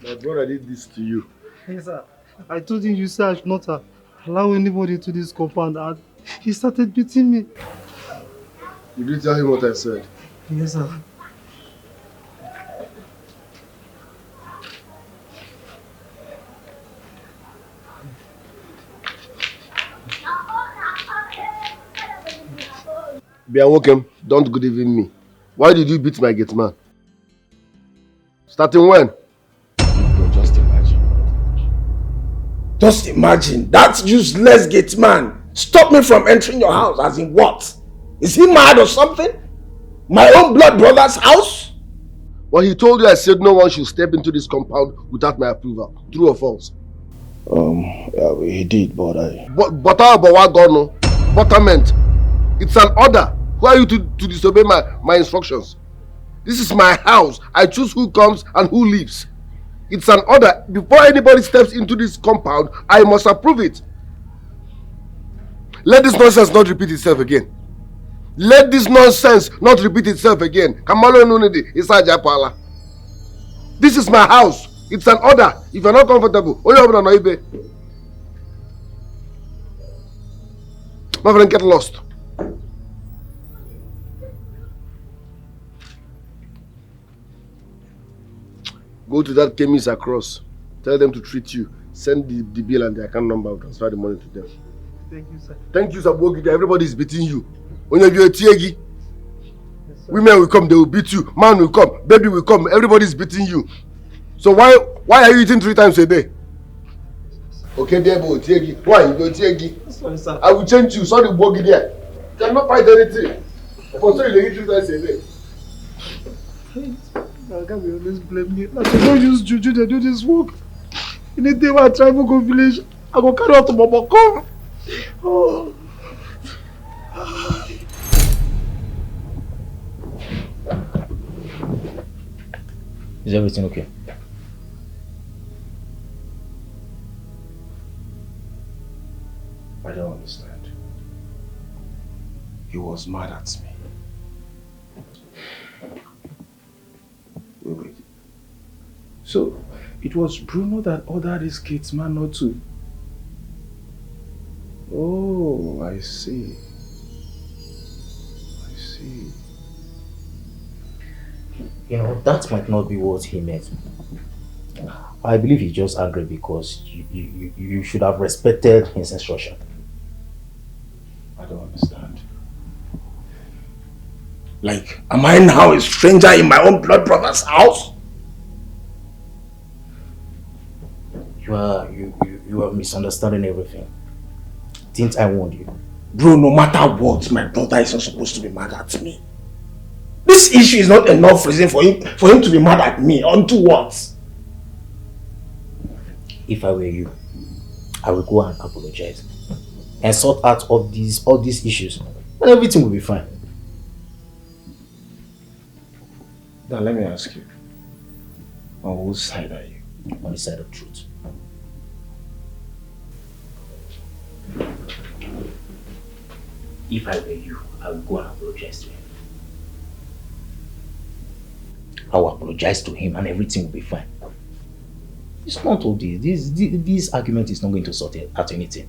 My brother did this to you. Yes, sir. I told him you said I should not allow anybody to this compound, and he started beating me. You didn't tell him what I said? Yes, sir. Welcome. Don't good even me. Why did you beat my gate man? Starting when? Bro, just imagine. Just imagine. That useless gate man stopped me from entering your house. As in what? Is he mad or something? My own blood brother's house? Well, he told you I said no one should step into this compound without my approval. True or false? Yeah, he did, but I... But how about what God no? Butterment. It's an order. Who are you to disobey my instructions? This is my house. I choose who comes and who leaves. It's an order. Before anybody steps into this compound, I must approve it. Let this nonsense not repeat itself again. Let this nonsense not repeat itself again. Kamalo Nunidi, Isaja Pala. This is my house. It's an order. If you're not comfortable, my friend, get lost. Go to that chemist across. Tell them to treat you. Send the bill and the account number. Transfer the money to them. Thank you, sir. Thank you, sir. Everybody is beating you. When you're a tiegi, women will come, they will beat you. Man will come, baby will come. Everybody is beating you. So why are you eating 3 times a day? Okay, there, boy, tiegi. Why you go tiegi? Sorry, sir. I will change you. Sorry, bogi there. You cannot fight anything. For so you eat 3 times a day. I can't be always blame me. Like, they don't use juju, they do this work. In the day when I travel go village, I go carry out to Bobo come. Oh. Is everything okay? I don't understand. He was mad at me. Wait. So, it was Bruno that ordered his kids man not to. Oh, I see. You know, that might not be what he meant. I believe he's just angry because you should have respected his instruction. I don't understand. Like, am I now a stranger in my own blood brother's house? You are misunderstanding everything. Didn't I warn you? Bro, no matter what, my brother is not supposed to be mad at me. This issue is not enough reason for him to be mad at me. Onto what? If I were you, I would go and apologize and sort out all these issues, and everything will be fine. Now let me ask you, on whose side are you? On the side of truth. If I were you, I would go and apologize to him. I will apologize to him and everything will be fine. It's not all this. This argument is not going to sort out anything.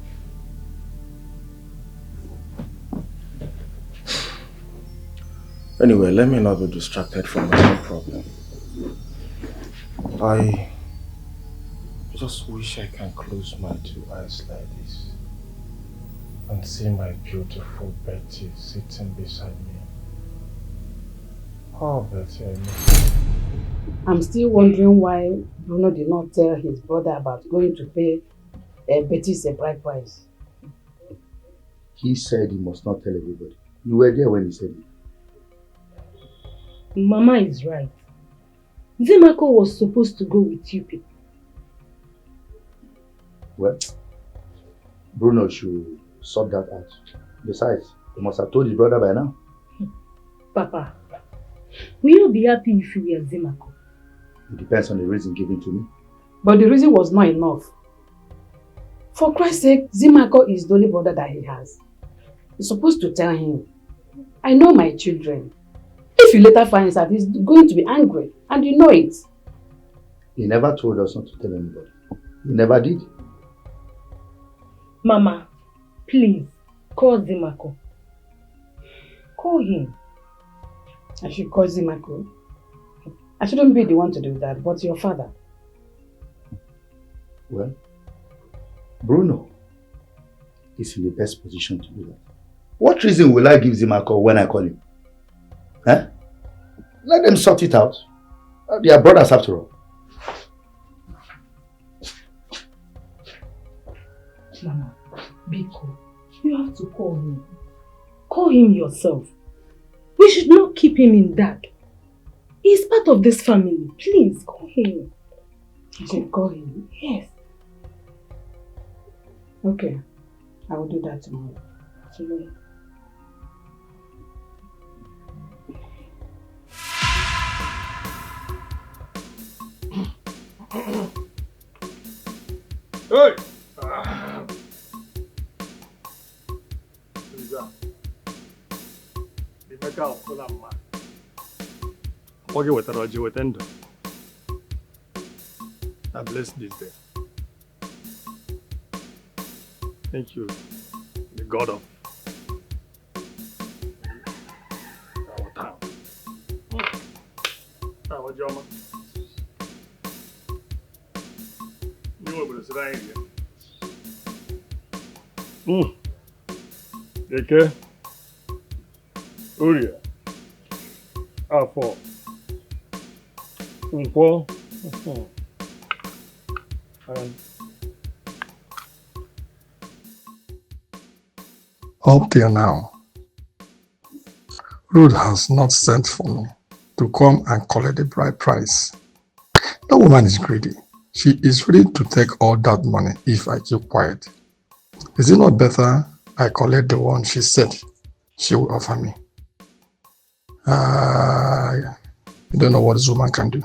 Anyway, let me not be distracted from my own problem. I just wish I can close my 2 eyes like this and see my beautiful Betty sitting beside me. Oh, Betty, I miss you. I'm still wondering why Bruno did not tell his brother about going to pay Betty's a bride price. He said he must not tell everybody. You were there when he said it. Mama is right. Zemako was supposed to go with you people. Well, Bruno should sort that out. Besides, he must have told his brother by now. Papa, will you be happy if you were Zemako? It depends on the reason given to me. But the reason was not enough. For Christ's sake, Zemako is the only brother that he has. You're supposed to tell him, I know my children. If you later find out, he's going to be angry. And you know it. He never told us not to tell anybody. He never did. Mama, please, call Zemako. Call him. I should call Zemako. I shouldn't be the one to do that, but your father. Well, Bruno is in the best position to do that. What reason will I give Zimako when I call him? Eh? Let them sort it out. They are brothers after all. Mama, Biko, you have to call him. Call him yourself. We should not keep him in dark. He's part of this family. Please, call him. You should call him. Yes. Okay. I will do that tomorrow. Tomorrow. Hey! I bless this day. Thank you, the God of our town. Our Joma. You will sit down here. Dikeh. Uria. Afo. Umpo. Up till now, Ruth has not sent for me to come and collect the bride price. That woman is greedy. She is ready to take all that money if I keep quiet. Is it not better I collect the one she said she will offer me? You don't know what this woman can do.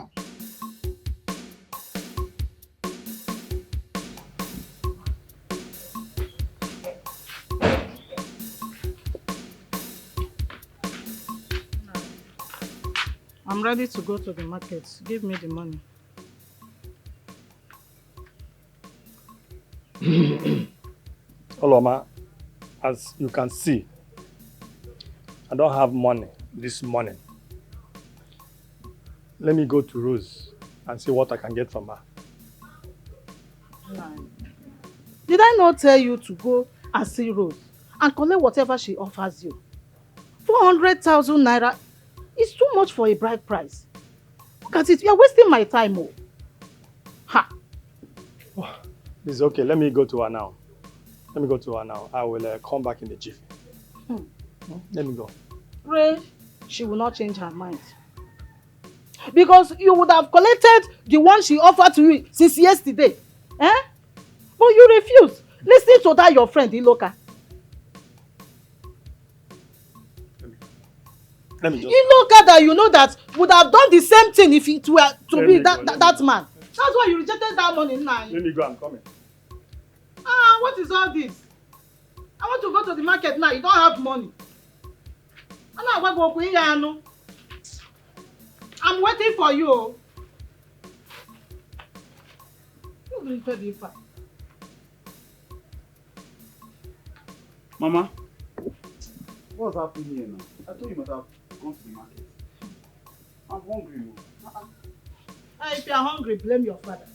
I'm ready to go to the market. Give me the money. Oloma, as you can see, I don't have money this morning. Let me go to Rose and see what I can get from her. Did I not tell you to go and see Rose and collect whatever she offers you? 400,000 naira is too much for a bride price. Look at it, you are wasting my time. Oh. Ha! Oh, it's okay, let me go to her now. Let me go to her now. I will come back in the jiffy. Let me go. Pray she will not change her mind. Because you would have collected the one she offered to you since yesterday. Eh? But you refuse. Listen to that your friend, Iloka. Let me just... Iloka that you know that would have done the same thing if it were to be that man. That's why you rejected that money now. Let me go, I'm coming. Ah, what is all this? I want to go to the market now. You don't have money. I'm waiting for you. Mama, what's happening here now? I thought you must have gone to the market. I'm hungry. If you're hungry, blame your father.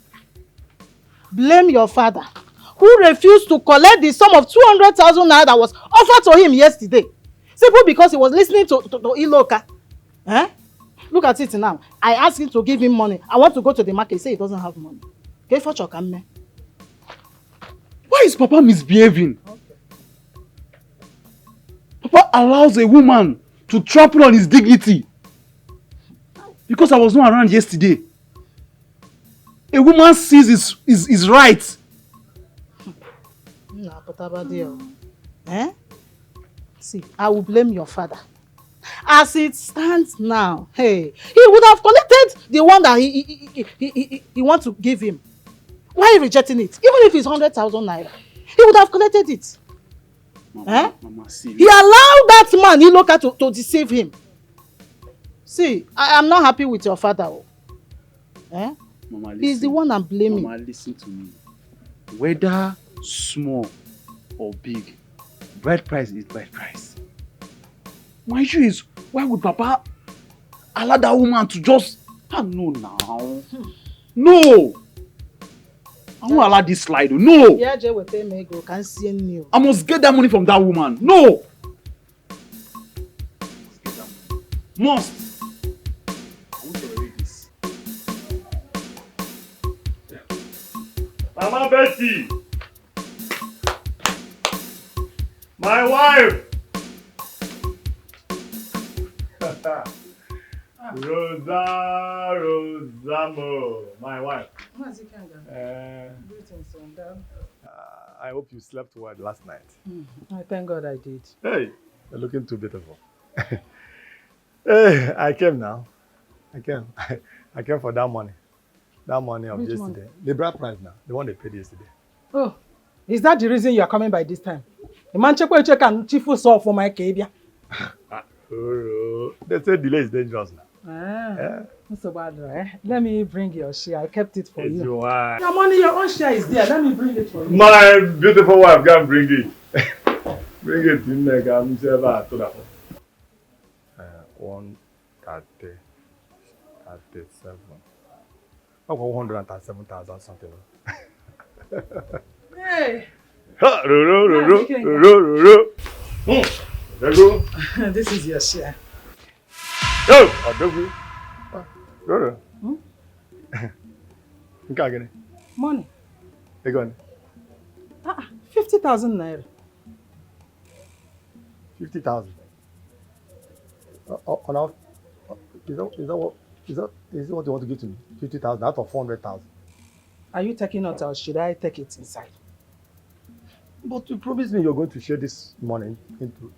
Blame your father, who refused to collect the sum of 200,000 naira that was offered to him yesterday. Simply because he was listening to Iloka. Eh? Look at it now. I asked him to give him money. I want to go to the market. He said he doesn't have money. Why is Papa misbehaving? Okay. Papa allows a woman to trample on his dignity. Because I was not around yesterday. A woman sees his rights. Eh? See, I will blame your father. As it stands now, hey, he would have collected the one that he wants to give him. Why are you rejecting it? Even if it's 100,000 naira, he would have collected it. Mama, eh? Mama, see. He allowed that man, Iloka, to deceive him. See, I am not happy with your father. Eh? Mama, he's the one I'm blaming. Mama, listen to me. Whether small or big, bride price is bride price. My issue is, why would Papa allow that woman to just... no, now. No! I won't allow this slide. No! I I must get that money from that woman. No! Must. I want to read this. Mama Betty. My wife. Rosamo, my wife. I hope you slept well last night. I thank God I did. Hey, you're looking too beautiful. Hey, I came now. I came for that money. That money of Which yesterday. money? The bride price now. The one they paid yesterday. Oh, is that the reason you are coming by this time? The man check and chief saw for my cabia. They say delay is dangerous now. Ah, that's so bad, right? Let me bring your share. I kept it for you. Your wife. Your money, your own share is there. Let me bring it for you. My beautiful wife can bring it. Bring it in there. I'm sure to that. 137. Oh, 137,000 something. Hey. This is your share. Money. 50,000 naira. 50,000. Is it what you want to give to me? 50,000 out of 400,000. Are you taking it or should I take it inside? But you promised me you're going to share this money into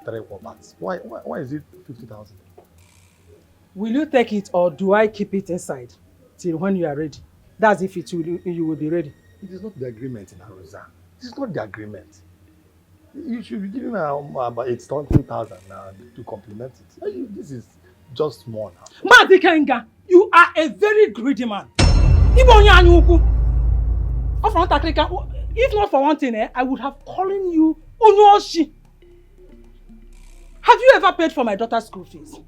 3 parts. Why is it 50,000? Will you take it or do I keep it inside till when you are ready? That's if you will be ready. It is not the agreement in Arosa. It is not the agreement. You should be giving about 8,000 to complement it. This is just more now. Dikeh, you are a very greedy man. If not for one thing, I would have called you Onyoshi. Have you ever paid for my daughter's school fees?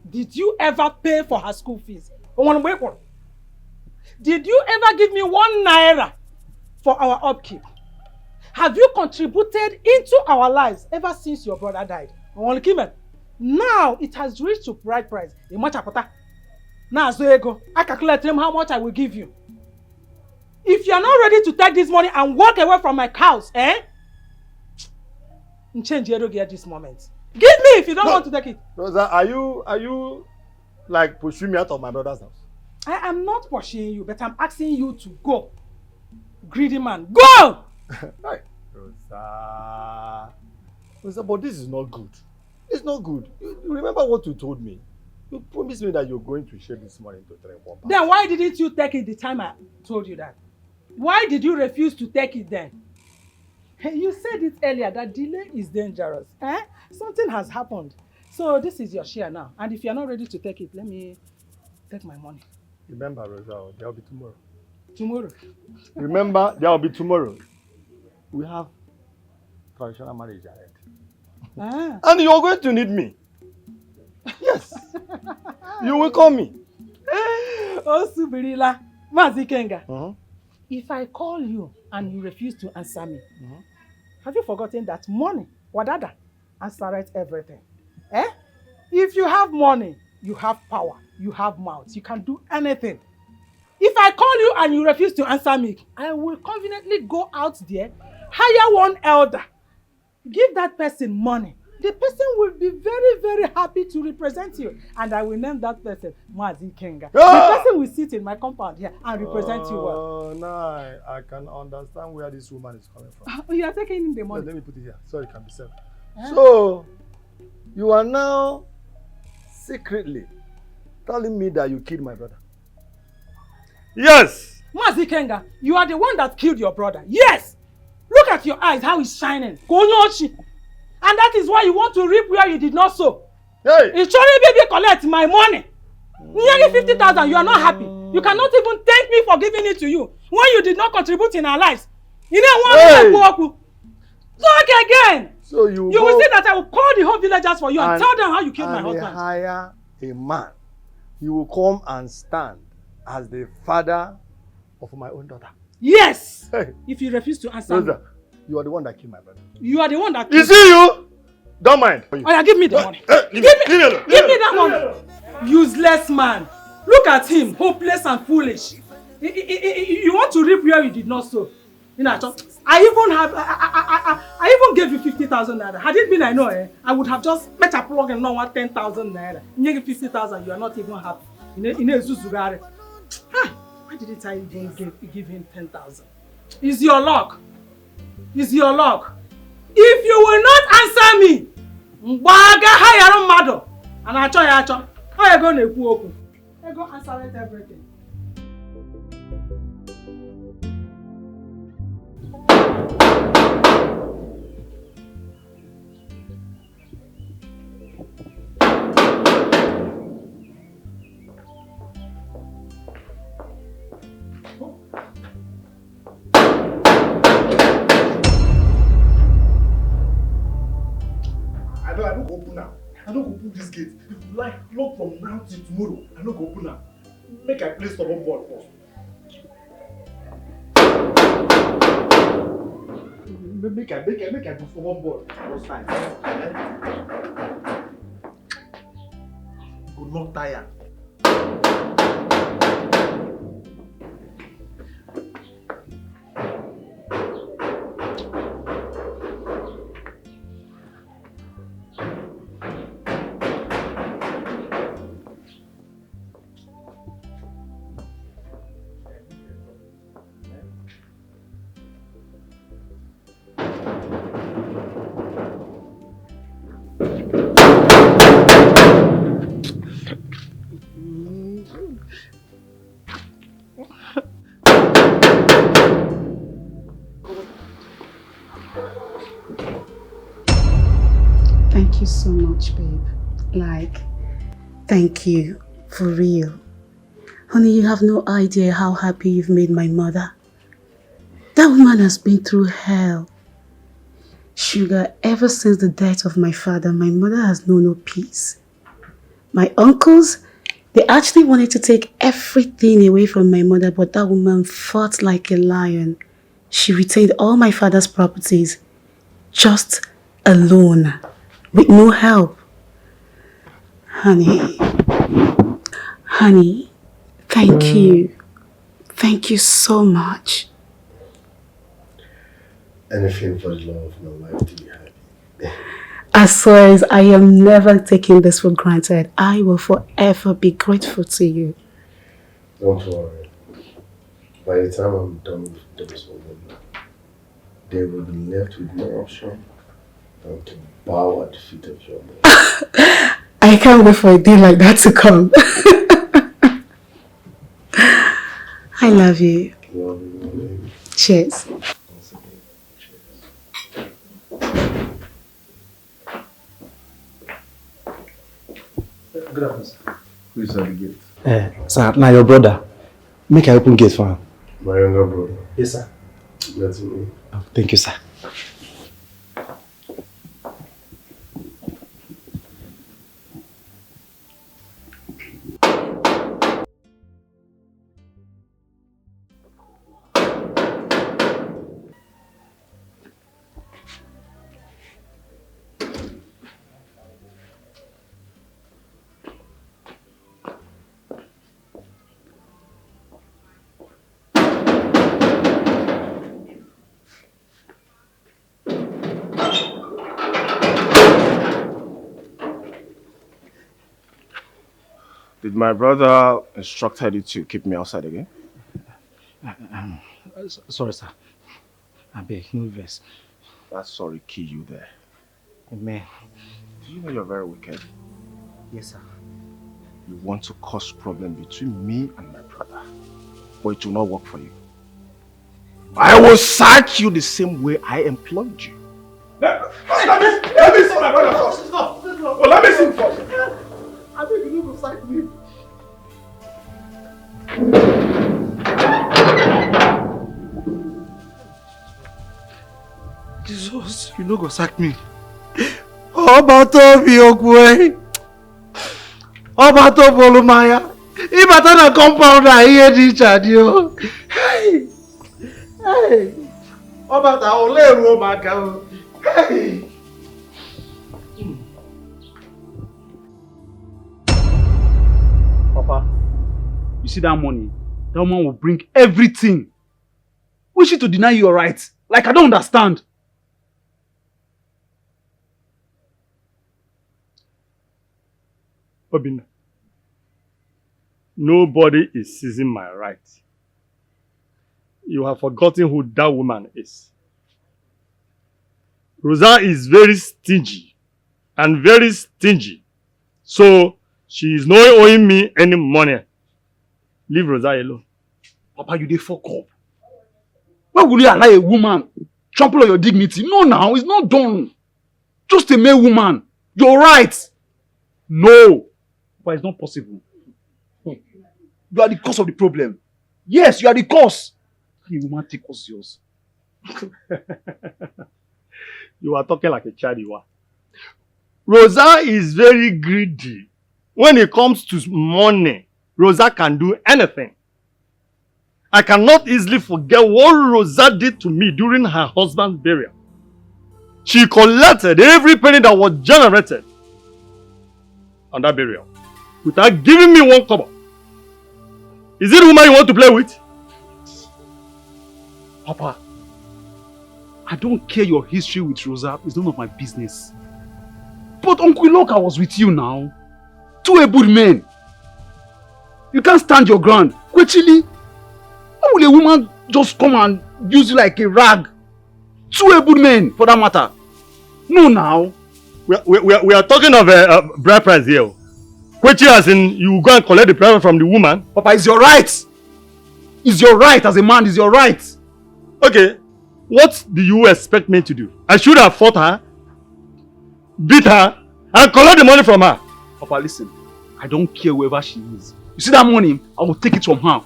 Did you ever pay for her school fees? Did you ever give me 1 naira for our upkeep? Have you contributed into our lives ever since your brother died? Now it has reached to bride price. Now I calculate how much I will give you. If you are not ready to take this money and walk away from my house, change your at this moment. Give me if you don't want to take it. Rosa, are you like pushing me out of my brother's house? I am not pushing you, but I'm asking you to go. Greedy man, go! Hey, Rosa, but this is not good. It's not good. You remember what you told me? You promised me that you're going to share this money into 3 parts. Then why didn't you take it the time I told you that? Why did you refuse to take it then? You said it earlier that delay is dangerous. Something has happened. So this is your share now. And if you're not ready to take it, let me take my money. Remember, Rosa, there will be tomorrow. Tomorrow? Remember, there will be tomorrow. We have traditional marriage ahead. And you're going to need me. Yes. You will call me. Oh, Subirila. Mazikenga. If I call you and you refuse to answer me, have you forgotten that money, wadada, answers everything? If you have money, you have power, you have mouth, you can do anything. If I call you and you refuse to answer me, I will conveniently go out there, hire one elder, give that person money. The person will be very, very happy to represent you. And I will name that person Mazikenga. The person will sit in my compound here and represent you well. Oh, no, I can understand where this woman is coming from. You are taking the money. Let me put it here so it can be said. So, you are now secretly telling me that you killed my brother. Yes! Mazikenga, you are the one that killed your brother. Yes! Look at your eyes, how it's shining. Konyoshi. And that is why you want to reap where you did not sow. Hey! It's surely baby collect my money. Nearly 50,000, you are not happy. You cannot even thank me for giving it to you when you did not contribute in our lives. You know what? Talk again. So you will see that I will call the whole villagers for you and tell them how you killed my husband. And hire a man. He will come and stand as the father of my own daughter. Yes! Hey. If you refuse to answer me. You are the one that killed my brother. You are the one that killed You see you? Don't mind. Oh yeah, give me the money. Give me that money. Useless man. Look at him, hopeless and foolish. You want to reap where you did not sow. I even gave you 50,000 naira. Had it been I know, I would have just met a plug and not 10,000 naira. You give 50,000, you are not even happy. Why didn't I even give him 10,000? It's your luck. It's your luck. If you will not answer me, and I how you going to go? I go answer everything. I don't go open now. I don't go open this gate. If you like, lock from now till tomorrow. I don't go open now. Make I play stubborn ball first. Make I do stubborn ball. First time. Go not tire. Thank you so much, babe. Thank you. For real. Honey, you have no idea how happy you've made my mother. That woman has been through hell. Sugar, ever since the death of my father, my mother has known no peace. My uncles, they actually wanted to take everything away from my mother, but that woman fought like a lion. She retained all my father's properties, just alone, with no help. Honey, thank you. Thank you so much. Anything for the love of my life to be happy. As far as I am never taking this for granted, I will forever be grateful to you. Don't worry. By the time I'm done with those women, they will be left with no option than to bow at the feet of your mother. I can't wait for a day like that to come. I love you. Love you, my baby. Cheers. Good afternoon, sir. Who is at the gate? Sir, now your brother. Make I open gate for him. My younger brother. Yes, sir. Let him in. Oh, thank you, sir. Did my brother instructed you to keep me outside again? Sorry, sir. I beg, no verse. That sorry kill you there. Amen. Do you know you're very wicked? Yes, sir. You want to cause problem between me and my brother, but it will not work for you. I will sack you the same way I employed you. Let me see my brother first. Stop. Oh, let me see him first. I think you will sack me. Jesus, you no go sack me. Ọba tó fi okwe. Ọba tó bolumaya. Ibata na compound iye di chadi o. Hey. Ọba ta o le ru o ma ka o. Hey. You see that money? That woman will bring everything. Wish you to deny your rights. Like I don't understand. Obinna, nobody is seizing my right. You have forgotten who that woman is. Rosa is very stingy and very stingy. So she is not owing me any money. Leave Rosa alone. Papa, you dey fuck up. Why would you allow a woman trample on your dignity? No, now, it's not done. Just a male woman. You're right. No. But it's not possible. You are the cause of the problem. Yes, you are the cause. The woman take us yours. You are talking like a child, you are. Rosa is very greedy. When it comes to money, Rosa can do anything. I cannot easily forget what Rosa did to me during her husband's burial. She collected every penny that was generated on that burial without giving me one kobo. Is it the woman you want to play with? Papa, I don't care your history with Rosa. It's none of my business. But Uncle Loka was with you now. Two able men. You can't stand your ground. Kwechili, how will a woman just come and use you like a rag? Two able men, for that matter. No, now. We are talking of bride price here. Kwechi as in you go and collect the price from the woman. Papa, it's your right. It's your right as a man. It's your right. Okay. What do you expect me to do? I should have fought her, beat her, and collect the money from her. Papa, listen. I don't care whoever she is. You see that money? I will take it from her.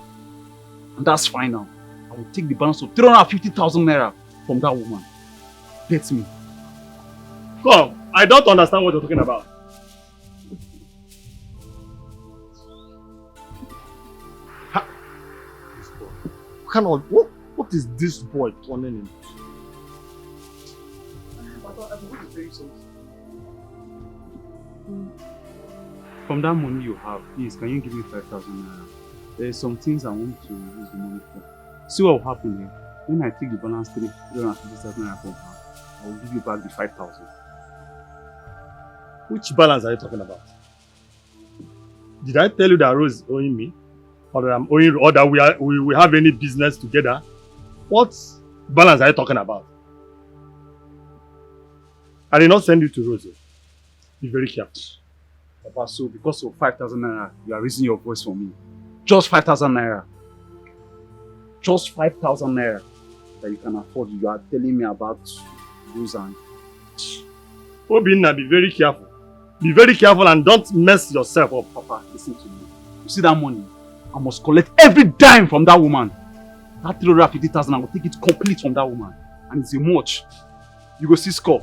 And that's fine now. I will take the balance of 350,000 naira from that woman. Get me. Come, I don't understand what you're talking about. What is this boy turning into? From that money you have, please, can you give me 5,000 naira? There are some things I want to use the money for. See what will happen here. When I take the balance 350,000 naira from her, I will give you back the 5,000. Which balance are you talking about? Did I tell you that Rose is owing me? Or that I'm owing, or that we have any business together? What balance are you talking about? I did not send you to Rose. Be very careful. Papa, so because of 5,000 naira, you are raising your voice for me. Just 5,000 naira. Just 5,000 naira that you can afford. You are telling me about Rose and... Obinna, be very careful. Be very careful and don't mess yourself up. Papa, listen to me. You see that money? I must collect every dime from that woman. That 350,000, I will take it complete from that woman. And it's a much. You go see score.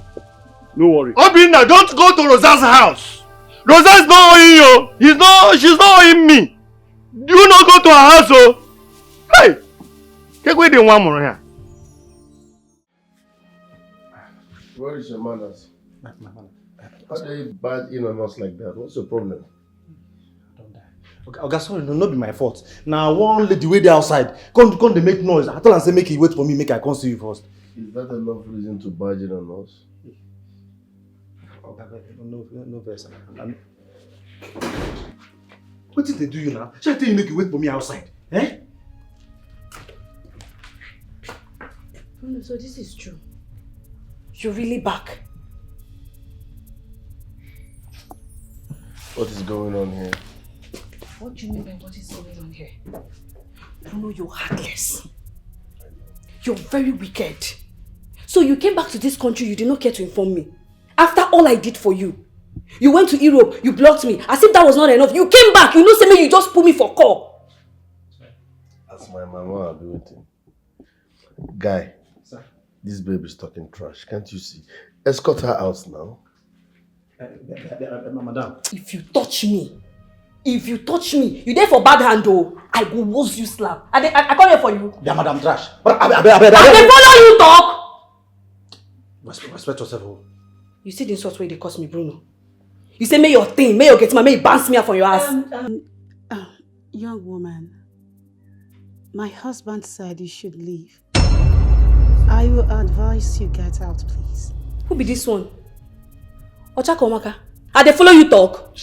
No worry. Obinna, don't go to Rosa's house. Rosa is not owing you. She's not owing me. Do you not go to her house, oh? Hey! Take away the one more here. Where is your manners? How do you barge in on us like that? What's your problem? Okay, sorry, no be my fault. Now one lady wait there outside. Come they make noise. I told her say make you wait for me, make I come see you first. Is that enough reason to barge in on us? No verse. What did they do you now? Shall I tell you make you wait for me outside? Eh? No, so this is true. You're really back. What is going on here? What do you mean by what is going on here? Bruno, you're heartless. You're very wicked. So you came back to this country, you did not care to inform me. After all I did for you. You went to Europe, you blocked me. As if that was not enough. You came back, you know, say me, you just put me for call. As my mama will be waiting. Guy, sir, this baby is talking trash. Can't you see? Escort her out now. Madam. If you touch me, you there for bad hand though. I go woz you slap. I come here for you. Yeah, Madam Trash. But I follow you talk. Respect yourself. You see the insult way they cost me, Bruno. You say may your thing, may your get my, may you bounce me out from your ass. Young woman, my husband said you should leave. I will advise you get out, please. Who be this one? Ochakomaka, I dey follow you talk.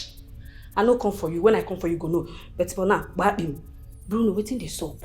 I no come for you. When I come for you, go no. But for now, buy him. Bruno, waiting the soap.